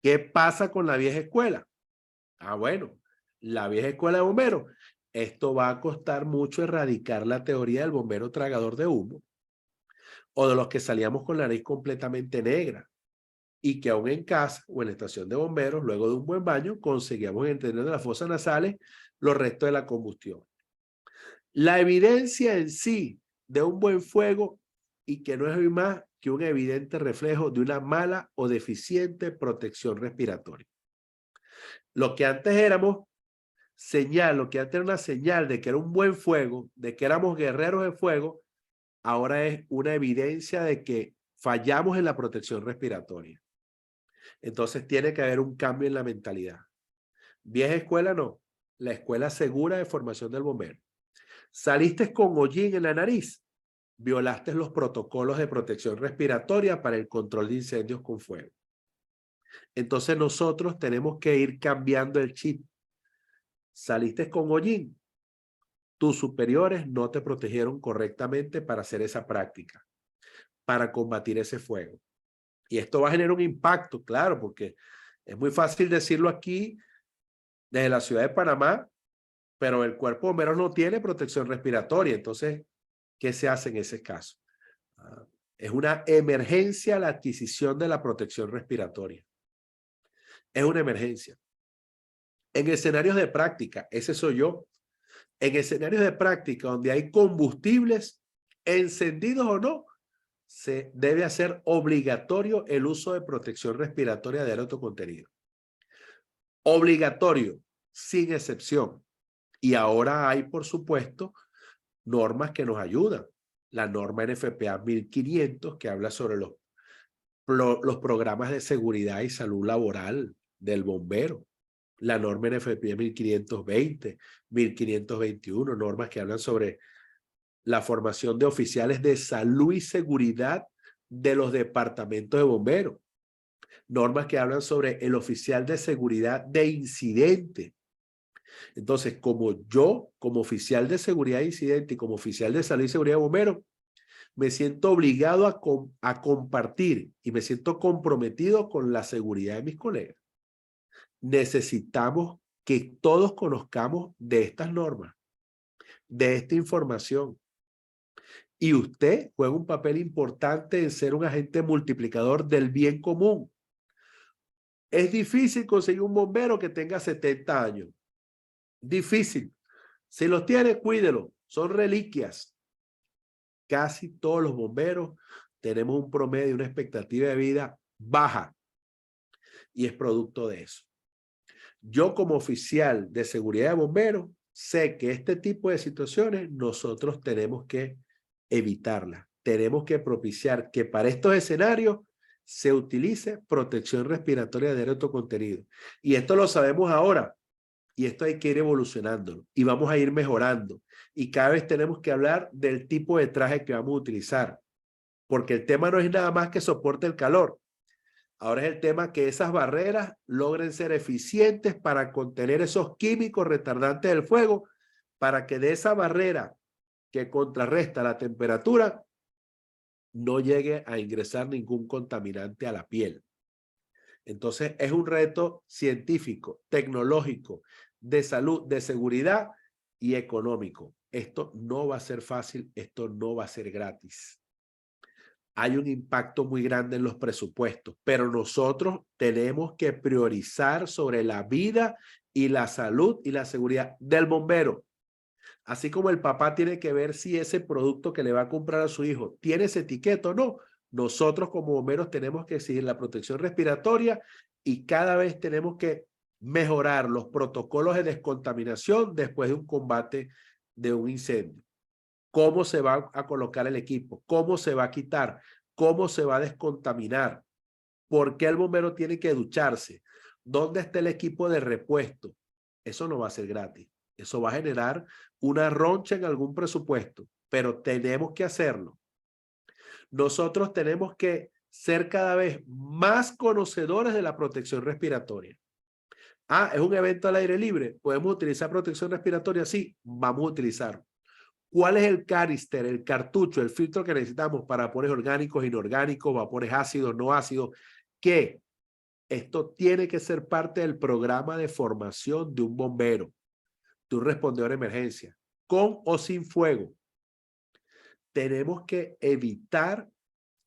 ¿qué pasa con la vieja escuela? Bueno, la vieja escuela de bomberos. Esto va a costar mucho erradicar la teoría del bombero tragador de humo o de los que salíamos con la nariz completamente negra y que aún en casa o en la estación de bomberos, luego de un buen baño, conseguíamos entender de las fosas nasales los restos de la combustión. La evidencia en sí de un buen fuego y que no es más que un evidente reflejo de una mala o deficiente protección respiratoria. Lo que antes éramos señal, lo que antes era una señal de que era un buen fuego, de que éramos guerreros de fuego, ahora es una evidencia de que fallamos en la protección respiratoria. Entonces tiene que haber un cambio en la mentalidad. Vieja escuela no, la escuela segura de formación del bombero. Saliste con hollín en la nariz, violaste los protocolos de protección respiratoria para el control de incendios con fuego. Entonces nosotros tenemos que ir cambiando el chip. Saliste con hollín, tus superiores no te protegieron correctamente para hacer esa práctica, para combatir ese fuego. Y esto va a generar un impacto, claro, porque es muy fácil decirlo aquí desde la ciudad de Panamá, pero el cuerpo de bomberos no tiene protección respiratoria. Entonces, ¿qué se hace en ese caso? Es una emergencia la adquisición de la protección respiratoria. Es una emergencia. En escenarios de práctica, ese soy yo. En escenarios de práctica donde hay combustibles, encendidos o no, se debe hacer obligatorio el uso de protección respiratoria de alto contenido. Obligatorio, sin excepción. Y ahora hay, por supuesto, normas que nos ayudan. La norma NFPA 1500, que habla sobre los programas de seguridad y salud laboral del bombero. La norma NFPA 1520, 1521, normas que hablan sobre la formación de oficiales de salud y seguridad de los departamentos de bomberos. Normas que hablan sobre el oficial de seguridad de incidente. Entonces, como yo, como oficial de seguridad de incidente y como oficial de salud y seguridad de bomberos, me siento obligado a compartir y me siento comprometido con la seguridad de mis colegas. Necesitamos que todos conozcamos de estas normas, de esta información. Y usted juega un papel importante en ser un agente multiplicador del bien común. Es difícil conseguir un bombero que tenga 70 años. Difícil. Si los tiene, cuídelo. Son reliquias. Casi todos los bomberos tenemos un promedio, una expectativa de vida baja. Y es producto de eso. Yo como oficial de seguridad de bomberos sé que este tipo de situaciones nosotros tenemos que evitarlas. tenemos que propiciar que para estos escenarios se utilice protección respiratoria de alto contenido. Y esto lo sabemos ahora. Y esto hay que ir evolucionando y vamos a ir mejorando. Y cada vez tenemos que hablar del tipo de traje que vamos a utilizar. Porque el tema no es nada más que soporte el calor. Ahora es el tema que esas barreras logren ser eficientes para contener esos químicos retardantes del fuego, para que de esa barrera que contrarresta la temperatura no llegue a ingresar ningún contaminante a la piel. Entonces es un reto científico, tecnológico, de salud, de seguridad y económico. Esto no va a ser fácil, esto no va a ser gratis. Hay un impacto muy grande en los presupuestos, pero nosotros tenemos que priorizar sobre la vida y la salud y la seguridad del bombero. Así como el papá tiene que ver si ese producto que le va a comprar a su hijo tiene esa etiqueta o no, nosotros como bomberos tenemos que exigir la protección respiratoria y cada vez tenemos que mejorar los protocolos de descontaminación después de un combate de un incendio. ¿Cómo se va a colocar el equipo? ¿Cómo se va a quitar? ¿Cómo se va a descontaminar? ¿Por qué el bombero tiene que ducharse? ¿Dónde está el equipo de repuesto? Eso no va a ser gratis. Eso va a generar una roncha en algún presupuesto, pero tenemos que hacerlo. Nosotros tenemos que ser cada vez más conocedores de la protección respiratoria. Ah, es un evento al aire libre. ¿Podemos utilizar protección respiratoria? Sí, vamos a utilizarlo. ¿Cuál es el canister, el cartucho, el filtro que necesitamos para vapores orgánicos, inorgánicos, vapores ácidos, no ácidos? ¿Qué? Esto tiene que ser parte del programa de formación de un bombero, de un respondedor de emergencia, con o sin fuego. Tenemos que evitar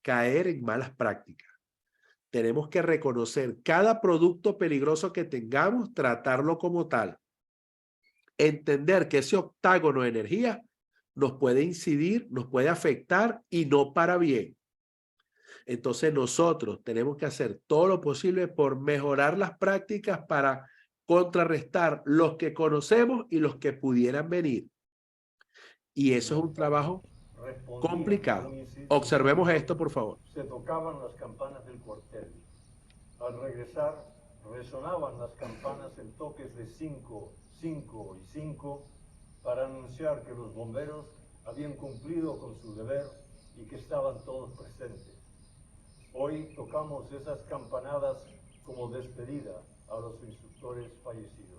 caer en malas prácticas. Tenemos que reconocer cada producto peligroso que tengamos, tratarlo como tal. Entender que ese octágono de energía nos puede incidir, nos puede afectar y no para bien. Entonces nosotros tenemos que hacer todo lo posible por mejorar las prácticas para contrarrestar los que conocemos y los que pudieran venir. Y eso es un trabajo complicado. Observemos esto, por favor. Se tocaban las campanas del cuartel. Al regresar, resonaban las campanas en toques de 5, 5 y 5 para anunciar que los bomberos habían cumplido con su deber y que estaban todos presentes. Hoy tocamos esas campanadas como despedida a los instructores fallecidos.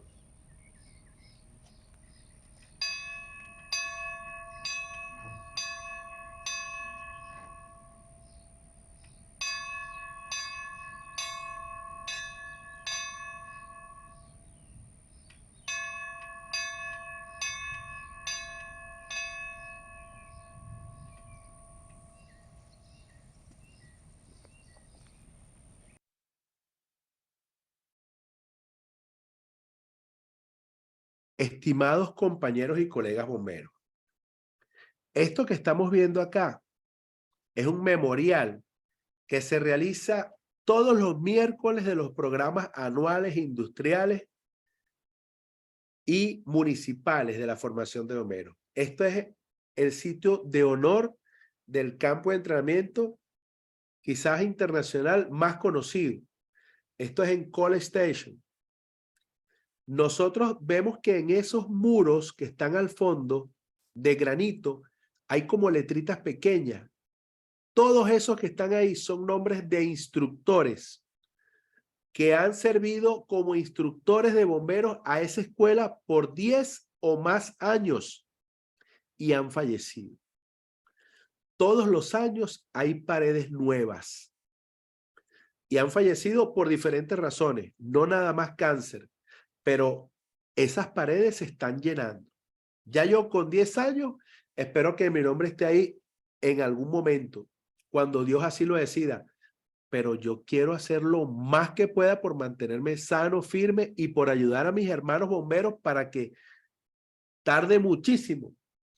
Estimados compañeros y colegas bomberos, esto que estamos viendo acá es un memorial que se realiza todos los miércoles de los programas anuales industriales y municipales de la formación de bomberos. Esto es el sitio de honor del campo de entrenamiento quizás internacional más conocido. Esto es en College Station. Nosotros vemos que en esos muros que están al fondo de granito hay como letritas pequeñas. Todos esos que están ahí son nombres de instructores que han servido como instructores de bomberos a esa escuela por 10 o más años y han fallecido. Todos los años hay paredes nuevas y han fallecido por diferentes razones, no nada más cáncer, pero esas paredes se están llenando. Ya yo con 10 años espero que mi nombre esté ahí en algún momento, cuando Dios así lo decida, pero yo quiero hacer lo más que pueda por mantenerme sano, firme y por ayudar a mis hermanos bomberos para que tarde muchísimo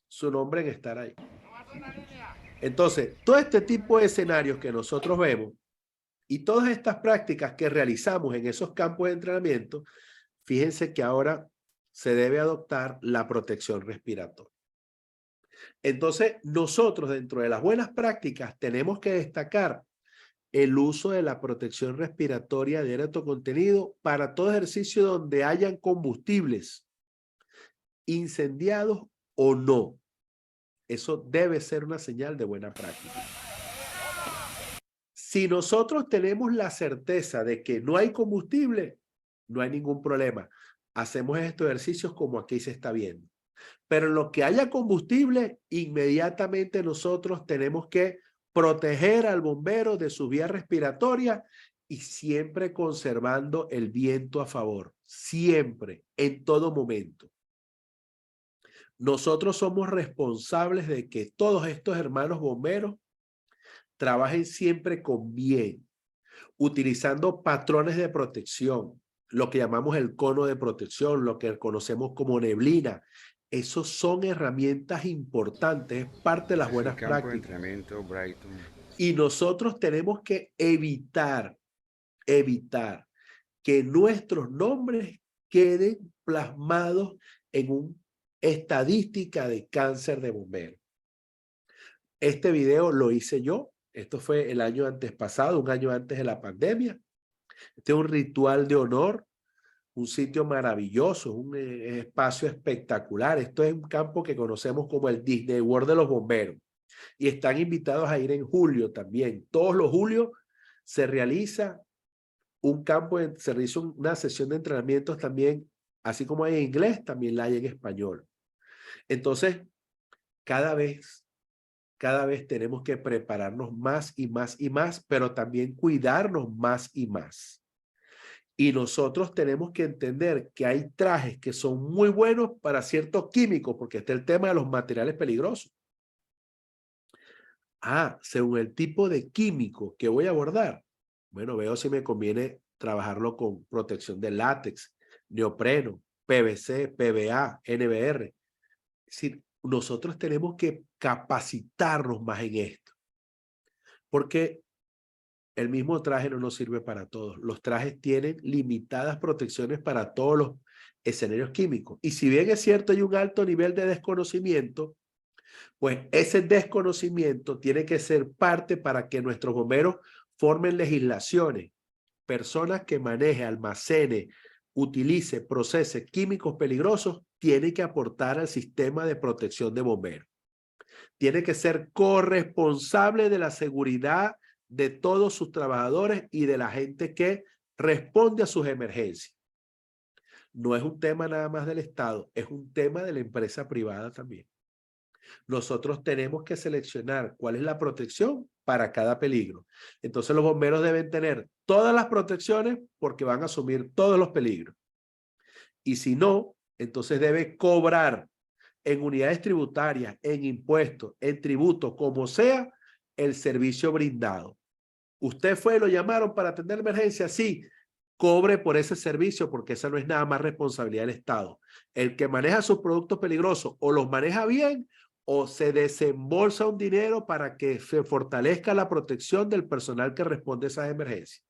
su nombre en estar ahí. Entonces, todo este tipo de escenarios que nosotros vemos y todas estas prácticas que realizamos en esos campos de entrenamiento, fíjense que ahora se debe adoptar la protección respiratoria. Entonces, nosotros dentro de las buenas prácticas tenemos que destacar el uso de la protección respiratoria de alto contenido para todo ejercicio donde hayan combustibles, incendiados o no. Eso debe ser una señal de buena práctica. Si nosotros tenemos la certeza de que no hay combustible, no hay ningún problema. Hacemos estos ejercicios como aquí se está viendo. Pero en lo que haya combustible, inmediatamente nosotros tenemos que proteger al bombero de su vía respiratoria y siempre conservando el viento a favor. Siempre, en todo momento. Nosotros somos responsables de que todos estos hermanos bomberos trabajen siempre con bien, utilizando patrones de protección, lo que llamamos el cono de protección, lo que conocemos como neblina. Esos son herramientas importantes, es parte de las buenas prácticas. Y nosotros tenemos que evitar que nuestros nombres queden plasmados en una estadística de cáncer de bombero. Este video lo hice yo. Esto fue el año antes pasado, un año antes de la pandemia. Este es un ritual de honor, un sitio maravilloso, un espacio espectacular. Esto es un campo que conocemos como el Disney World de los bomberos. Y están invitados a ir en julio también. Todos los julios se realiza un campo, se realiza una sesión de entrenamientos también, así como hay en inglés, también la hay en español. Entonces, cada vez tenemos que prepararnos más y más y más, pero también cuidarnos más y más. Y nosotros tenemos que entender que hay trajes que son muy buenos para ciertos químicos, porque está el tema de los materiales peligrosos. Según el tipo de químico que voy a abordar, bueno, veo si me conviene trabajarlo con protección de látex, neopreno, PVC, PVA, NBR. Es decir, nosotros tenemos que capacitarnos más en esto, porque el mismo traje no nos sirve para todos. Los trajes tienen limitadas protecciones para todos los escenarios químicos. Y si bien es cierto, hay un alto nivel de desconocimiento, pues ese desconocimiento tiene que ser parte para que nuestros bomberos formen legislaciones. Personas que maneje, almacene, utilice, procese químicos peligrosos, tiene que aportar al sistema de protección de bomberos. Tiene que ser corresponsable de la seguridad de todos sus trabajadores y de la gente que responde a sus emergencias. No es un tema nada más del Estado, es un tema de la empresa privada también. Nosotros tenemos que seleccionar cuál es la protección para cada peligro. Entonces los bomberos deben tener todas las protecciones porque van a asumir todos los peligros. Y si no, entonces debe cobrar en unidades tributarias, en impuestos, en tributos, como sea, el servicio brindado. ¿Usted fue y lo llamaron para atender emergencia? Sí, cobre por ese servicio porque esa no es nada más responsabilidad del Estado. El que maneja sus productos peligrosos o los maneja bien o se desembolsa un dinero para que se fortalezca la protección del personal que responde a esas emergencias.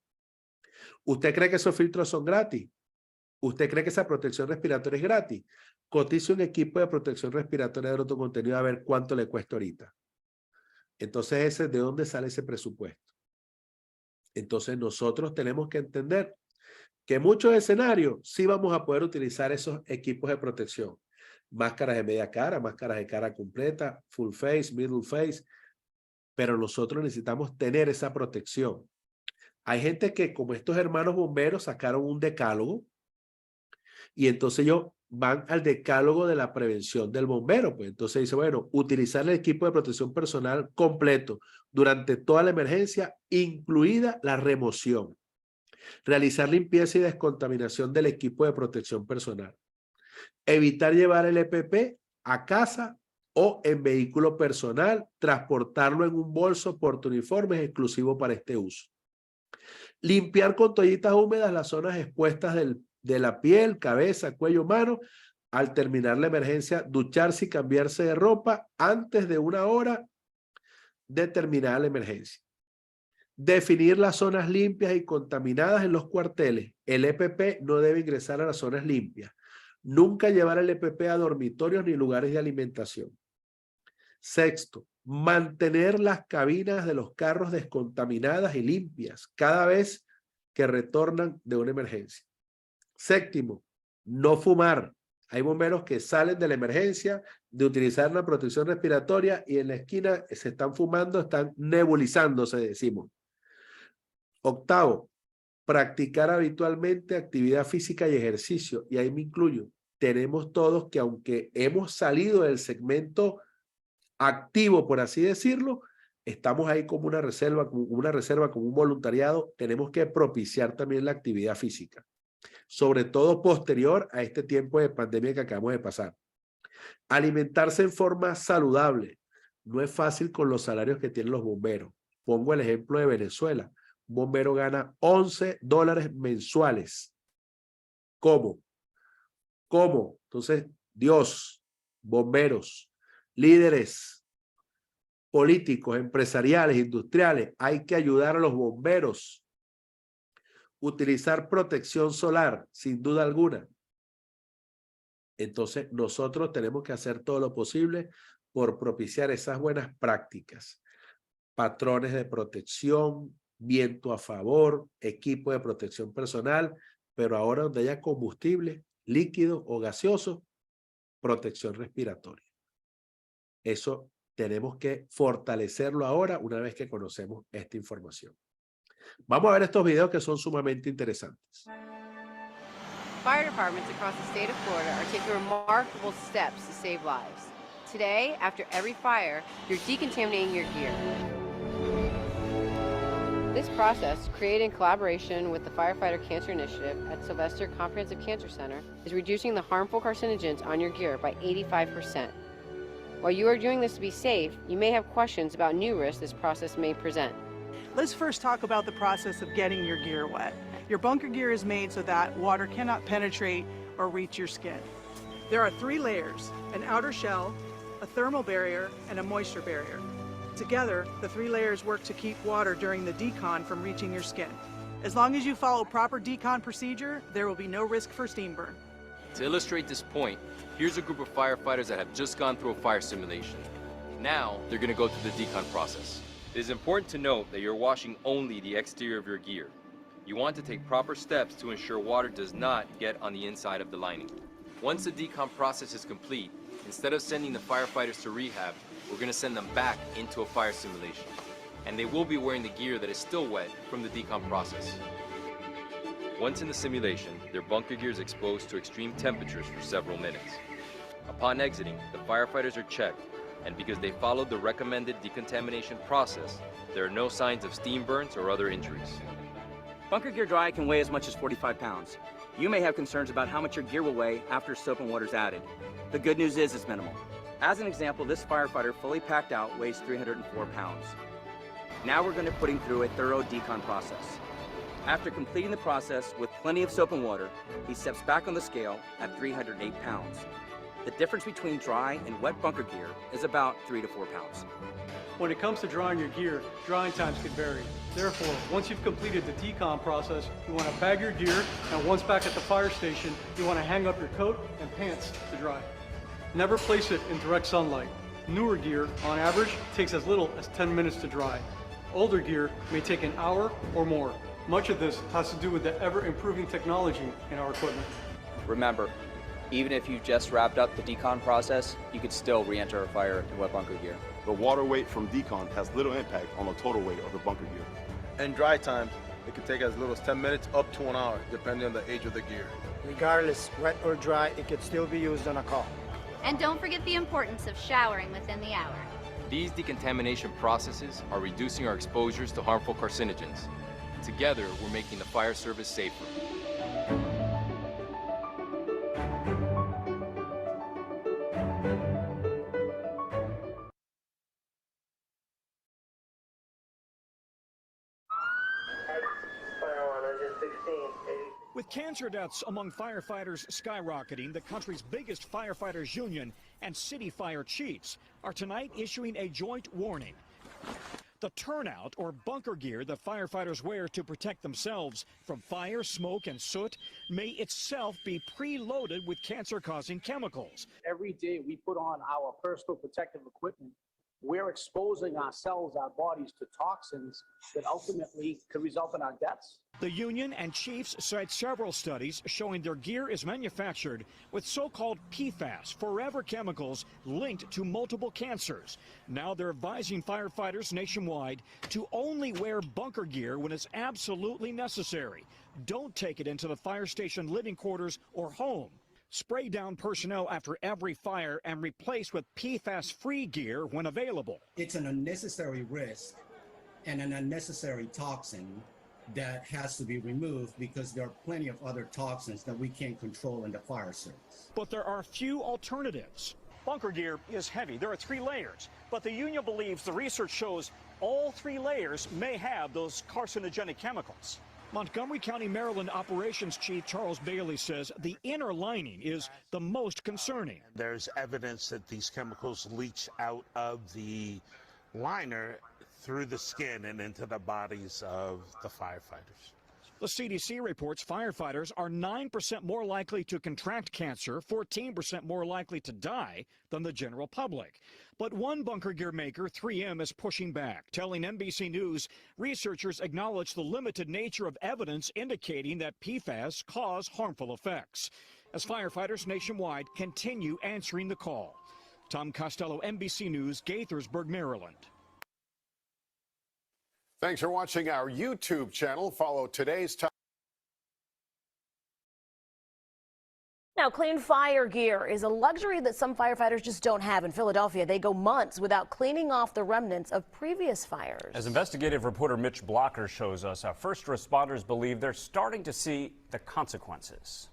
¿Usted cree que esos filtros son gratis? ¿Usted cree que esa protección respiratoria es gratis? Cotice un equipo de protección respiratoria de alto contenido a ver cuánto le cuesta ahorita. Entonces, ¿de dónde sale ese presupuesto? Entonces, nosotros tenemos que entender que en muchos escenarios sí vamos a poder utilizar esos equipos de protección. Máscaras de media cara, máscaras de cara completa, full face, middle face, pero nosotros necesitamos tener esa protección. Hay gente que, como estos hermanos bomberos, sacaron un decálogo y entonces ellos van al decálogo de la prevención del bombero. Pues entonces dice, bueno, utilizar el equipo de protección personal completo durante toda la emergencia, incluida la remoción. Realizar limpieza y descontaminación del equipo de protección personal. Evitar llevar el EPP a casa o en vehículo personal, transportarlo en un bolso portauniformes exclusivo para este uso. Limpiar con toallitas húmedas las zonas expuestas de la piel, cabeza, cuello, mano. Al terminar la emergencia, ducharse y cambiarse de ropa antes de 1 hora de terminar la emergencia. Definir las zonas limpias y contaminadas en los cuarteles. El EPP no debe ingresar a las zonas limpias. Nunca llevar el EPP a dormitorios ni lugares de alimentación. Sexto, mantener las cabinas de los carros descontaminadas y limpias cada vez que retornan de una emergencia. Séptimo, no fumar. Hay bomberos que salen de la emergencia de utilizar una protección respiratoria y en la esquina se están fumando, están nebulizándose, decimos. Octavo, practicar habitualmente actividad física y ejercicio. Y ahí me incluyo. Tenemos todos que, aunque hemos salido del segmento activo, por así decirlo, estamos ahí como una reserva, como un voluntariado. Tenemos que propiciar también la actividad física, sobre todo posterior a este tiempo de pandemia que acabamos de pasar. Alimentarse en forma saludable. No es fácil con los salarios que tienen los bomberos. Pongo el ejemplo de Venezuela. Un bombero gana $11 mensuales. ¿Cómo? ¿Cómo? Entonces, Dios, bomberos, líderes políticos, empresariales, industriales, hay que ayudar a los bomberos. Utilizar protección solar, sin duda alguna. Entonces, nosotros tenemos que hacer todo lo posible por propiciar esas buenas prácticas. Patrones de protección, viento a favor, equipo de protección personal, pero ahora donde haya combustible, líquido o gaseoso, protección respiratoria. Eso tenemos que fortalecerlo ahora una vez que conocemos esta información. Vamos a ver estos videos que son sumamente interesantes. Fire departments across the state of Florida are taking remarkable steps to save lives. Today, after every fire, you're decontaminating your gear. This process, created in collaboration with the Firefighter Cancer Initiative at Sylvester Comprehensive Cancer Center, is reducing the harmful carcinogens on your gear by 85%. While you are doing this to be safe, you may have questions about new risks this process may present. Let's first talk about the process of getting your gear wet. Your bunker gear is made so that water cannot penetrate or reach your skin. There are 3 layers: an outer shell, a thermal barrier, and a moisture barrier. Together, the 3 layers work to keep water during the decon from reaching your skin. As long as you follow proper decon procedure, there will be no risk for steam burn. To illustrate this point, here's a group of firefighters that have just gone through a fire simulation. Now, they're going to go through the decon process. It is important to note that you're washing only the exterior of your gear. You want to take proper steps to ensure water does not get on the inside of the lining. Once the decon process is complete, instead of sending the firefighters to rehab, we're going to send them back into a fire simulation. And they will be wearing the gear that is still wet from the decon process. Once in the simulation, their bunker gear is exposed to extreme temperatures for several minutes. Upon exiting, the firefighters are checked, and because they followed the recommended decontamination process, there are no signs of steam burns or other injuries. Bunker gear dry can weigh as much as 45 pounds. You may have concerns about how much your gear will weigh after soap and water is added. The good news is it's minimal. As an example, this firefighter fully packed out weighs 304 pounds. Now we're going to put him through a thorough decon process. After completing the process with plenty of soap and water, he steps back on the scale at 308 pounds. The difference between dry and wet bunker gear is about 3 to 4 pounds. When it comes to drying your gear, drying times can vary. Therefore, once you've completed the decon process, you want to bag your gear, and once back at the fire station, you want to hang up your coat and pants to dry. Never place it in direct sunlight. Newer gear, on average, takes as little as 10 minutes to dry. Older gear may take an hour or more. Much of this has to do with the ever-improving technology in our equipment. Remember, even if you just wrapped up the decon process, you could still re-enter a fire in wet bunker gear. The water weight from decon has little impact on the total weight of the bunker gear. And dry times, it can take as little as 10 minutes up to an hour, depending on the age of the gear. Regardless, wet or dry, it could still be used on a call. And don't forget the importance of showering within the hour. These decontamination processes are reducing our exposures to harmful carcinogens. Together, we're making the fire service safer. With cancer deaths among firefighters skyrocketing, the country's biggest firefighters union and city fire chiefs are tonight issuing a joint warning. The turnout or bunker gear that firefighters wear to protect themselves from fire, smoke, and soot may itself be preloaded with cancer-causing chemicals. Every day we put on our personal protective equipment we're exposing ourselves, our bodies, to toxins that ultimately could result in our deaths. The union and chiefs cite several studies showing their gear is manufactured with so-called PFAS, forever chemicals linked to multiple cancers. Now they're advising firefighters nationwide to only wear bunker gear when it's absolutely necessary. Don't take it into the fire station living quarters or home. Spray down personnel after every fire and replace with PFAS-free gear when available. It's an unnecessary risk and an unnecessary toxin that has to be removed because there are plenty of other toxins that we can't control in the fire service. But there are few alternatives. Bunker gear is heavy. There are 3 layers, but the union believes the research shows all 3 layers may have those carcinogenic chemicals. Montgomery County, Maryland Operations Chief Charles Bailey says the inner lining is the most concerning. There's evidence that these chemicals leach out of the liner through the skin and into the bodies of the firefighters. The CDC reports firefighters are 9% more likely to contract cancer, 14% more likely to die than the general public. But one bunker gear maker, 3M, is pushing back, telling NBC News researchers acknowledge the limited nature of evidence indicating that PFAS cause harmful effects. As firefighters nationwide continue answering the call. Tom Costello, NBC News, Gaithersburg, Maryland. Thanks for watching our YouTube channel. Follow today's top. Now, clean fire gear is a luxury that some firefighters just don't have. In Philadelphia, they go months without cleaning off the remnants of previous fires. As investigative reporter Mitch Blocker shows us, our first responders believe they're starting to see the consequences.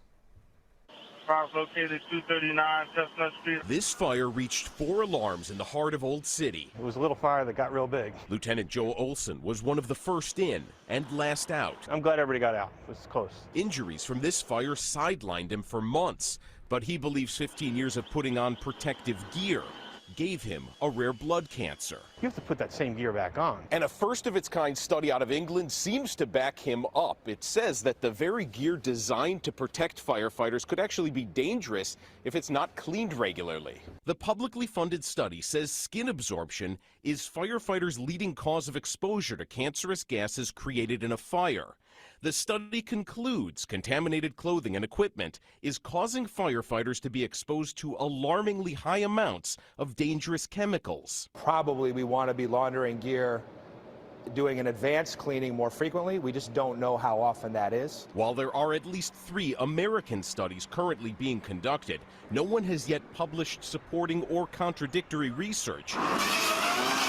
Located 239 Chestnut Street. This fire reached 4 alarms in the heart of Old City. It was a little fire that got real big. Lieutenant Joe Olson was one of the first in and last out. I'm glad everybody got out. It was close. Injuries from this fire sidelined him for months, but he believes 15 years of putting on protective gear gave him a rare blood cancer. You have to put that same gear back on. And a first-of-its-kind study out of England seems to back him up. It says that the very gear designed to protect firefighters could actually be dangerous if it's not cleaned regularly. The publicly funded study says skin absorption is firefighters' leading cause of exposure to cancerous gases created in a fire. The study concludes contaminated clothing and equipment is causing firefighters to be exposed to alarmingly high amounts of dangerous chemicals. Probably we want to be laundering gear, doing an advanced cleaning more frequently. We just don't know how often that is. While there are at least 3 American studies currently being conducted, no one has yet published supporting or contradictory research.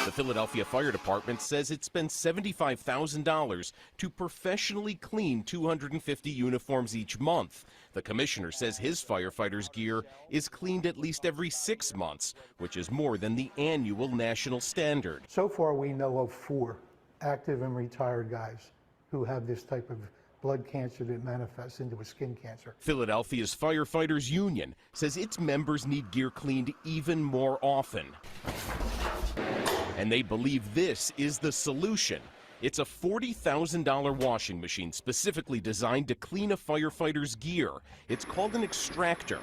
The Philadelphia Fire Department says it spent $75,000 to professionally clean 250 uniforms each month. The commissioner says his firefighters' gear is cleaned at least every 6 months, which is more than the annual national standard. So far, we know of 4 active and retired guys who have this type of blood cancer that manifests into a skin cancer. Philadelphia's Firefighters Union says its members need gear cleaned even more often. And they believe this is the solution. It's a $40,000 washing machine specifically designed to clean a firefighter's gear. It's called an extractor.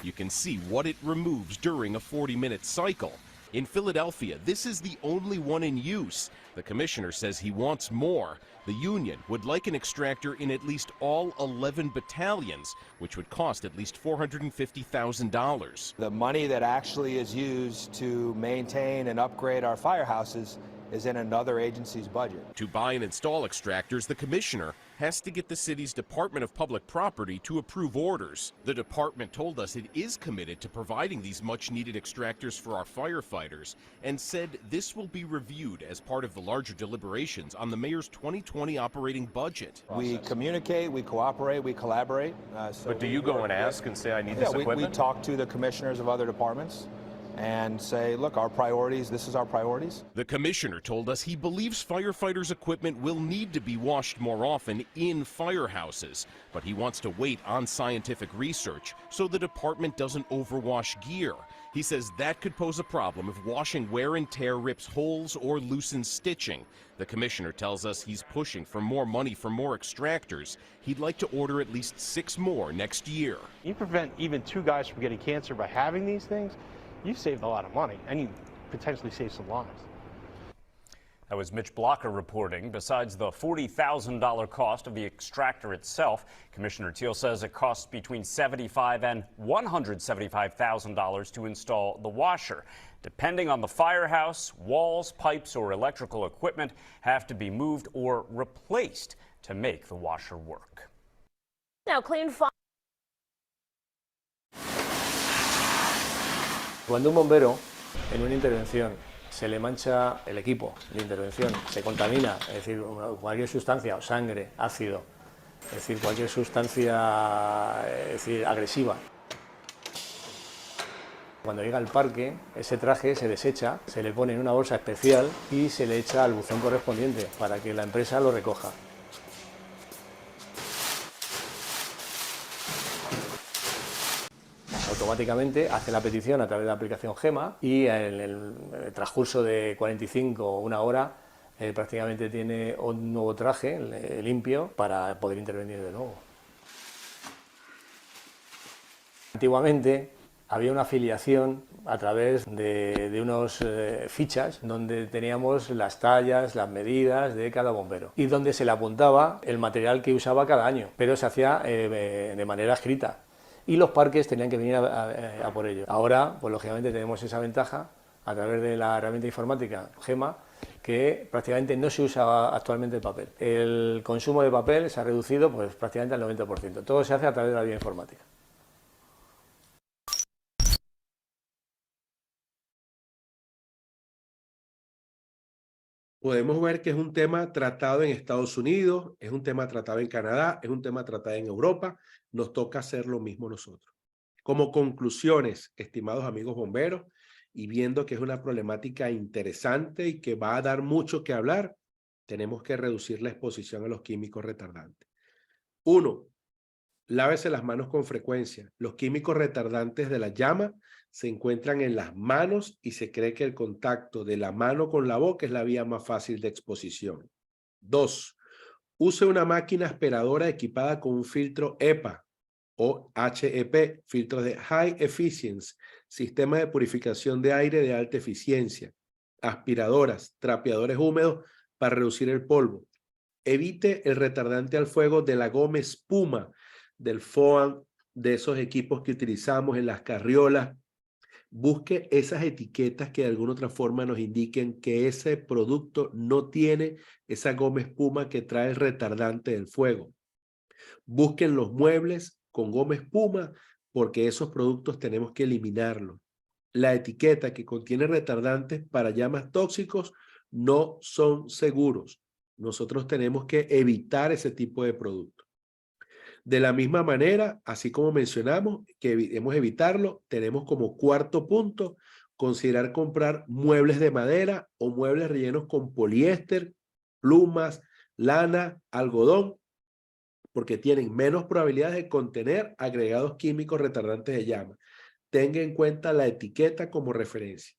You can see what it removes during a 40-minute cycle. In Philadelphia, this is the only one in use. The commissioner says he wants more. The union would like an extractor in at least all 11 battalions, which would cost at least $450,000. The money that actually is used to maintain and upgrade our firehouses is in another agency's budget. To buy and install extractors, the commissioner has to get the city's Department of Public Property to approve orders. The department told us it is committed to providing these much-needed extractors for our firefighters and said this will be reviewed as part of the larger deliberations on the mayor's 2020 operating budget. We communicate, we cooperate, we collaborate. But do you go and ask and say, I need this equipment? We talk to the commissioners of other departments and say, look, our priorities, this is our priorities. The commissioner told us he believes firefighters' equipment will need to be washed more often in firehouses, but he wants to wait on scientific research so the department doesn't overwash gear. He says that could pose a problem if washing wear and tear rips holes or loosens stitching. The commissioner tells us he's pushing for more money for more extractors. He'd like to order at least 6 more next year. You prevent even 2 guys from getting cancer by having these things. You saved a lot of money, and you potentially save some lives. That was Mitch Blocker reporting. Besides the $40,000 cost of the extractor itself, Commissioner Teal says it costs between $75,000 and $175,000 to install the washer. Depending on the firehouse, walls, pipes, or electrical equipment have to be moved or replaced to make the washer work. Now, clean fire. Cuando un bombero en una intervención se le mancha el equipo de intervención, se contamina, es decir, cualquier sustancia, sangre, ácido, es decir, cualquier sustancia agresiva. Cuando llega al parque, ese traje se desecha, se le pone en una bolsa especial y se le echa al buzón correspondiente para que la empresa lo recoja. Automáticamente hace la petición a través de la aplicación GEMA y en el transcurso de 45 o una hora prácticamente tiene un nuevo traje limpio para poder intervenir de nuevo. Antiguamente había una afiliación a través de unos fichas donde teníamos las tallas, las medidas de cada bombero y donde se le apuntaba el material que usaba cada año, pero se hacía de manera escrita. Y los parques tenían que venir a por ello. Ahora, pues lógicamente tenemos esa ventaja a través de la herramienta informática GEMA, que prácticamente no se usa actualmente el papel. El consumo de papel se ha reducido pues prácticamente al 90%. Todo se hace a través de la vía informática. Podemos ver que es un tema tratado en Estados Unidos, es un tema tratado en Canadá, es un tema tratado en Europa. Nos toca hacer lo mismo nosotros. Como conclusiones, estimados amigos bomberos, y viendo que es una problemática interesante y que va a dar mucho que hablar, tenemos que reducir la exposición a los químicos retardantes. 1. Lávese las manos con frecuencia. Los químicos retardantes de la llama se encuentran en las manos y se cree que el contacto de la mano con la boca es la vía más fácil de exposición. 2. Use una máquina aspiradora equipada con un filtro EPA o HEP, filtro de High Efficiency, sistema de purificación de aire de alta eficiencia, aspiradoras, trapeadores húmedos para reducir el polvo. Evite el retardante al fuego de la goma espuma, del FOAM, de esos equipos que utilizamos en las carriolas. Busque esas etiquetas que de alguna otra forma nos indiquen que ese producto no tiene esa goma espuma que trae el retardante del fuego. Busquen los muebles con goma espuma porque esos productos tenemos que eliminarlos. La etiqueta que contiene retardantes para llamas tóxicos no son seguros. Nosotros tenemos que evitar ese tipo de productos. De la misma manera, así como mencionamos que debemos evitarlo, tenemos como cuarto punto considerar comprar muebles de madera o muebles rellenos con poliéster, plumas, lana, algodón, porque tienen menos probabilidades de contener agregados químicos retardantes de llama. Tenga en cuenta la etiqueta como referencia.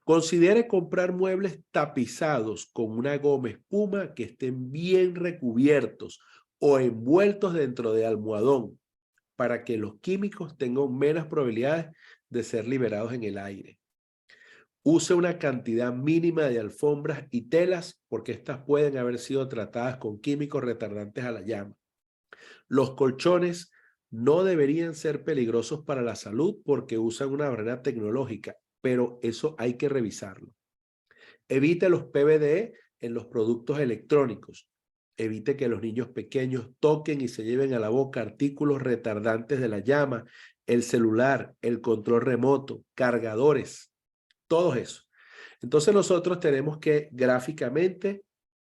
Considere comprar muebles tapizados con una goma espuma que estén bien recubiertos o envueltos dentro de almohadón para que los químicos tengan menos probabilidades de ser liberados en el aire. Use una cantidad mínima de alfombras y telas porque estas pueden haber sido tratadas con químicos retardantes a la llama. Los colchones no deberían ser peligrosos para la salud porque usan una barrera tecnológica, pero eso hay que revisarlo. Evite los PVDE en los productos electrónicos. Evite que los niños pequeños toquen y se lleven a la boca artículos retardantes de la llama, el celular, el control remoto, cargadores, todo eso. Entonces nosotros tenemos que gráficamente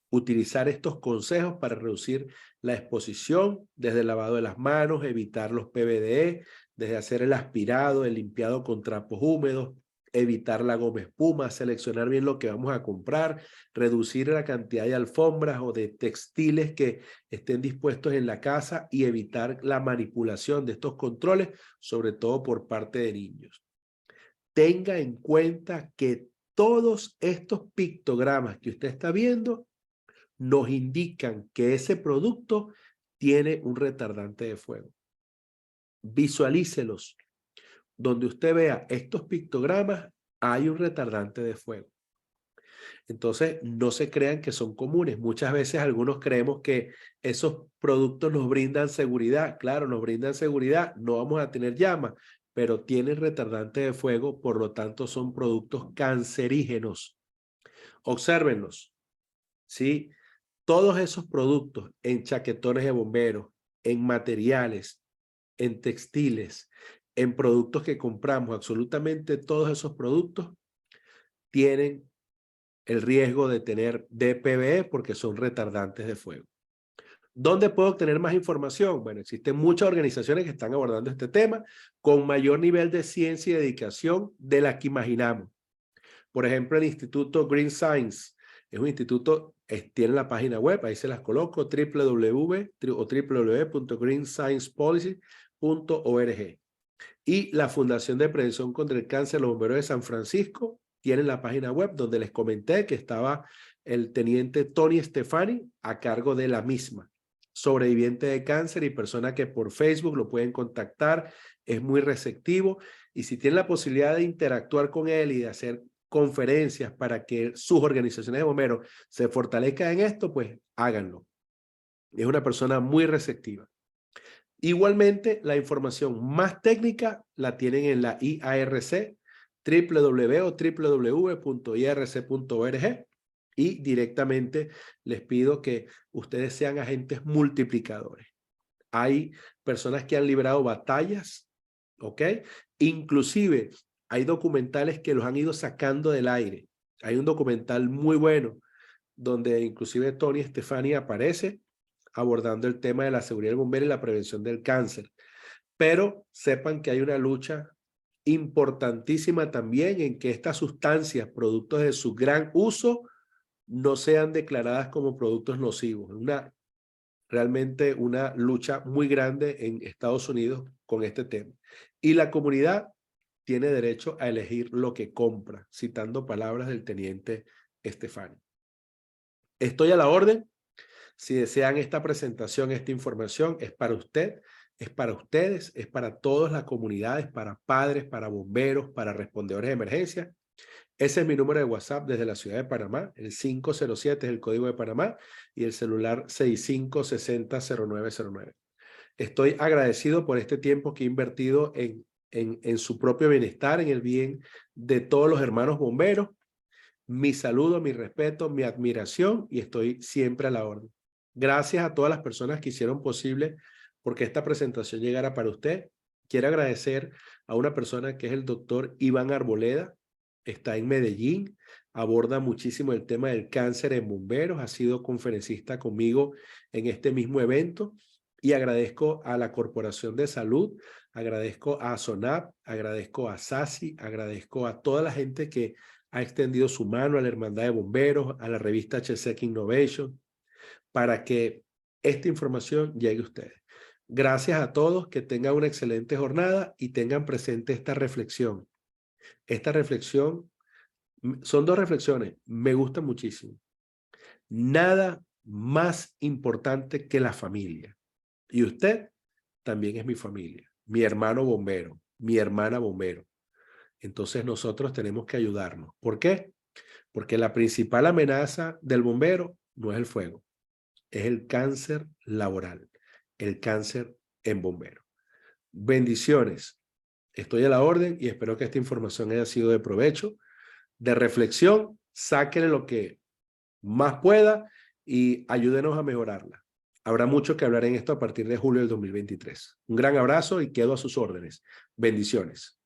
utilizar estos consejos para reducir la exposición desde el lavado de las manos, evitar los PVDE, desde hacer el aspirado, el limpiado con trapos húmedos, evitar la goma espuma, seleccionar bien lo que vamos a comprar, reducir la cantidad de alfombras o de textiles que estén dispuestos en la casa y evitar la manipulación de estos controles, sobre todo por parte de niños. Tenga en cuenta que todos estos pictogramas que usted está viendo nos indican que ese producto tiene un retardante de fuego. Visualícelos. Donde usted vea estos pictogramas, hay un retardante de fuego. Entonces, no se crean que son comunes. Muchas veces algunos creemos que esos productos nos brindan seguridad. Claro, nos brindan seguridad, no vamos a tener llama, pero tienen retardante de fuego, por lo tanto son productos cancerígenos. Obsérvenlos, ¿sí? Todos esos productos en chaquetones de bomberos, en materiales, en textiles, en productos que compramos, absolutamente todos esos productos tienen el riesgo de tener DPBE porque son retardantes de fuego. ¿Dónde puedo obtener más información? Bueno, existen muchas organizaciones que están abordando este tema con mayor nivel de ciencia y dedicación de la que imaginamos. Por ejemplo, el Instituto Green Science es un instituto, tiene la página web, ahí se las coloco, www.greensciencepolicy.org. Y la Fundación de Prevención contra el Cáncer de los Bomberos de San Francisco tienen la página web donde les comenté que estaba el teniente Tony Stefani a cargo de la misma. Sobreviviente de cáncer y persona que por Facebook lo pueden contactar, es muy receptivo y si tienen la posibilidad de interactuar con él y de hacer conferencias para que sus organizaciones de bomberos se fortalezcan en esto, pues háganlo. Es una persona muy receptiva. Igualmente, la información más técnica la tienen en la IARC, www.irc.org y directamente les pido que ustedes sean agentes multiplicadores. Hay personas que han librado batallas, ¿ok? Inclusive hay documentales que los han ido sacando del aire. Hay un documental muy bueno donde inclusive Tony Stefani aparece abordando el tema de la seguridad del bombero y la prevención del cáncer. Pero sepan que hay una lucha importantísima también en que estas sustancias, productos de su gran uso, no sean declaradas como productos nocivos. Realmente una lucha muy grande en Estados Unidos con este tema. Y la comunidad tiene derecho a elegir lo que compra, citando palabras del teniente Stefani. Estoy a la orden. Si desean esta presentación, esta información, es para usted, es para ustedes, es para todas las comunidades, para padres, para bomberos, para respondedores de emergencia. Ese es mi número de WhatsApp desde la ciudad de Panamá, el 507 es el código de Panamá y el celular 6560-0909. Estoy agradecido por este tiempo que he invertido en su propio bienestar, en el bien de todos los hermanos bomberos. Mi saludo, mi respeto, mi admiración y estoy siempre a la orden. Gracias a todas las personas que hicieron posible porque esta presentación llegara para usted. Quiero agradecer a una persona que es el doctor Iván Arboleda. Está en Medellín, aborda muchísimo el tema del cáncer en bomberos. Ha sido conferencista conmigo en este mismo evento. Y agradezco a la Corporación de Salud, agradezco a SONAP, agradezco a SASI, agradezco a toda la gente que ha extendido su mano a la Hermandad de Bomberos, a la revista CHESEC Innovation, para que esta información llegue a ustedes. Gracias a todos, que tengan una excelente jornada y tengan presente esta reflexión. Esta reflexión, son dos reflexiones, me gustan muchísimo. Nada más importante que la familia. Y usted también es mi familia, mi hermano bombero, mi hermana bombero. Entonces nosotros tenemos que ayudarnos. ¿Por qué? Porque la principal amenaza del bombero no es el fuego, es el cáncer laboral, el cáncer en bombero. Bendiciones. Estoy a la orden y espero que esta información haya sido de provecho, de reflexión. Sáquenle lo que más pueda y ayúdenos a mejorarla. Habrá mucho que hablar en esto a partir de julio del 2023. Un gran abrazo y quedo a sus órdenes. Bendiciones.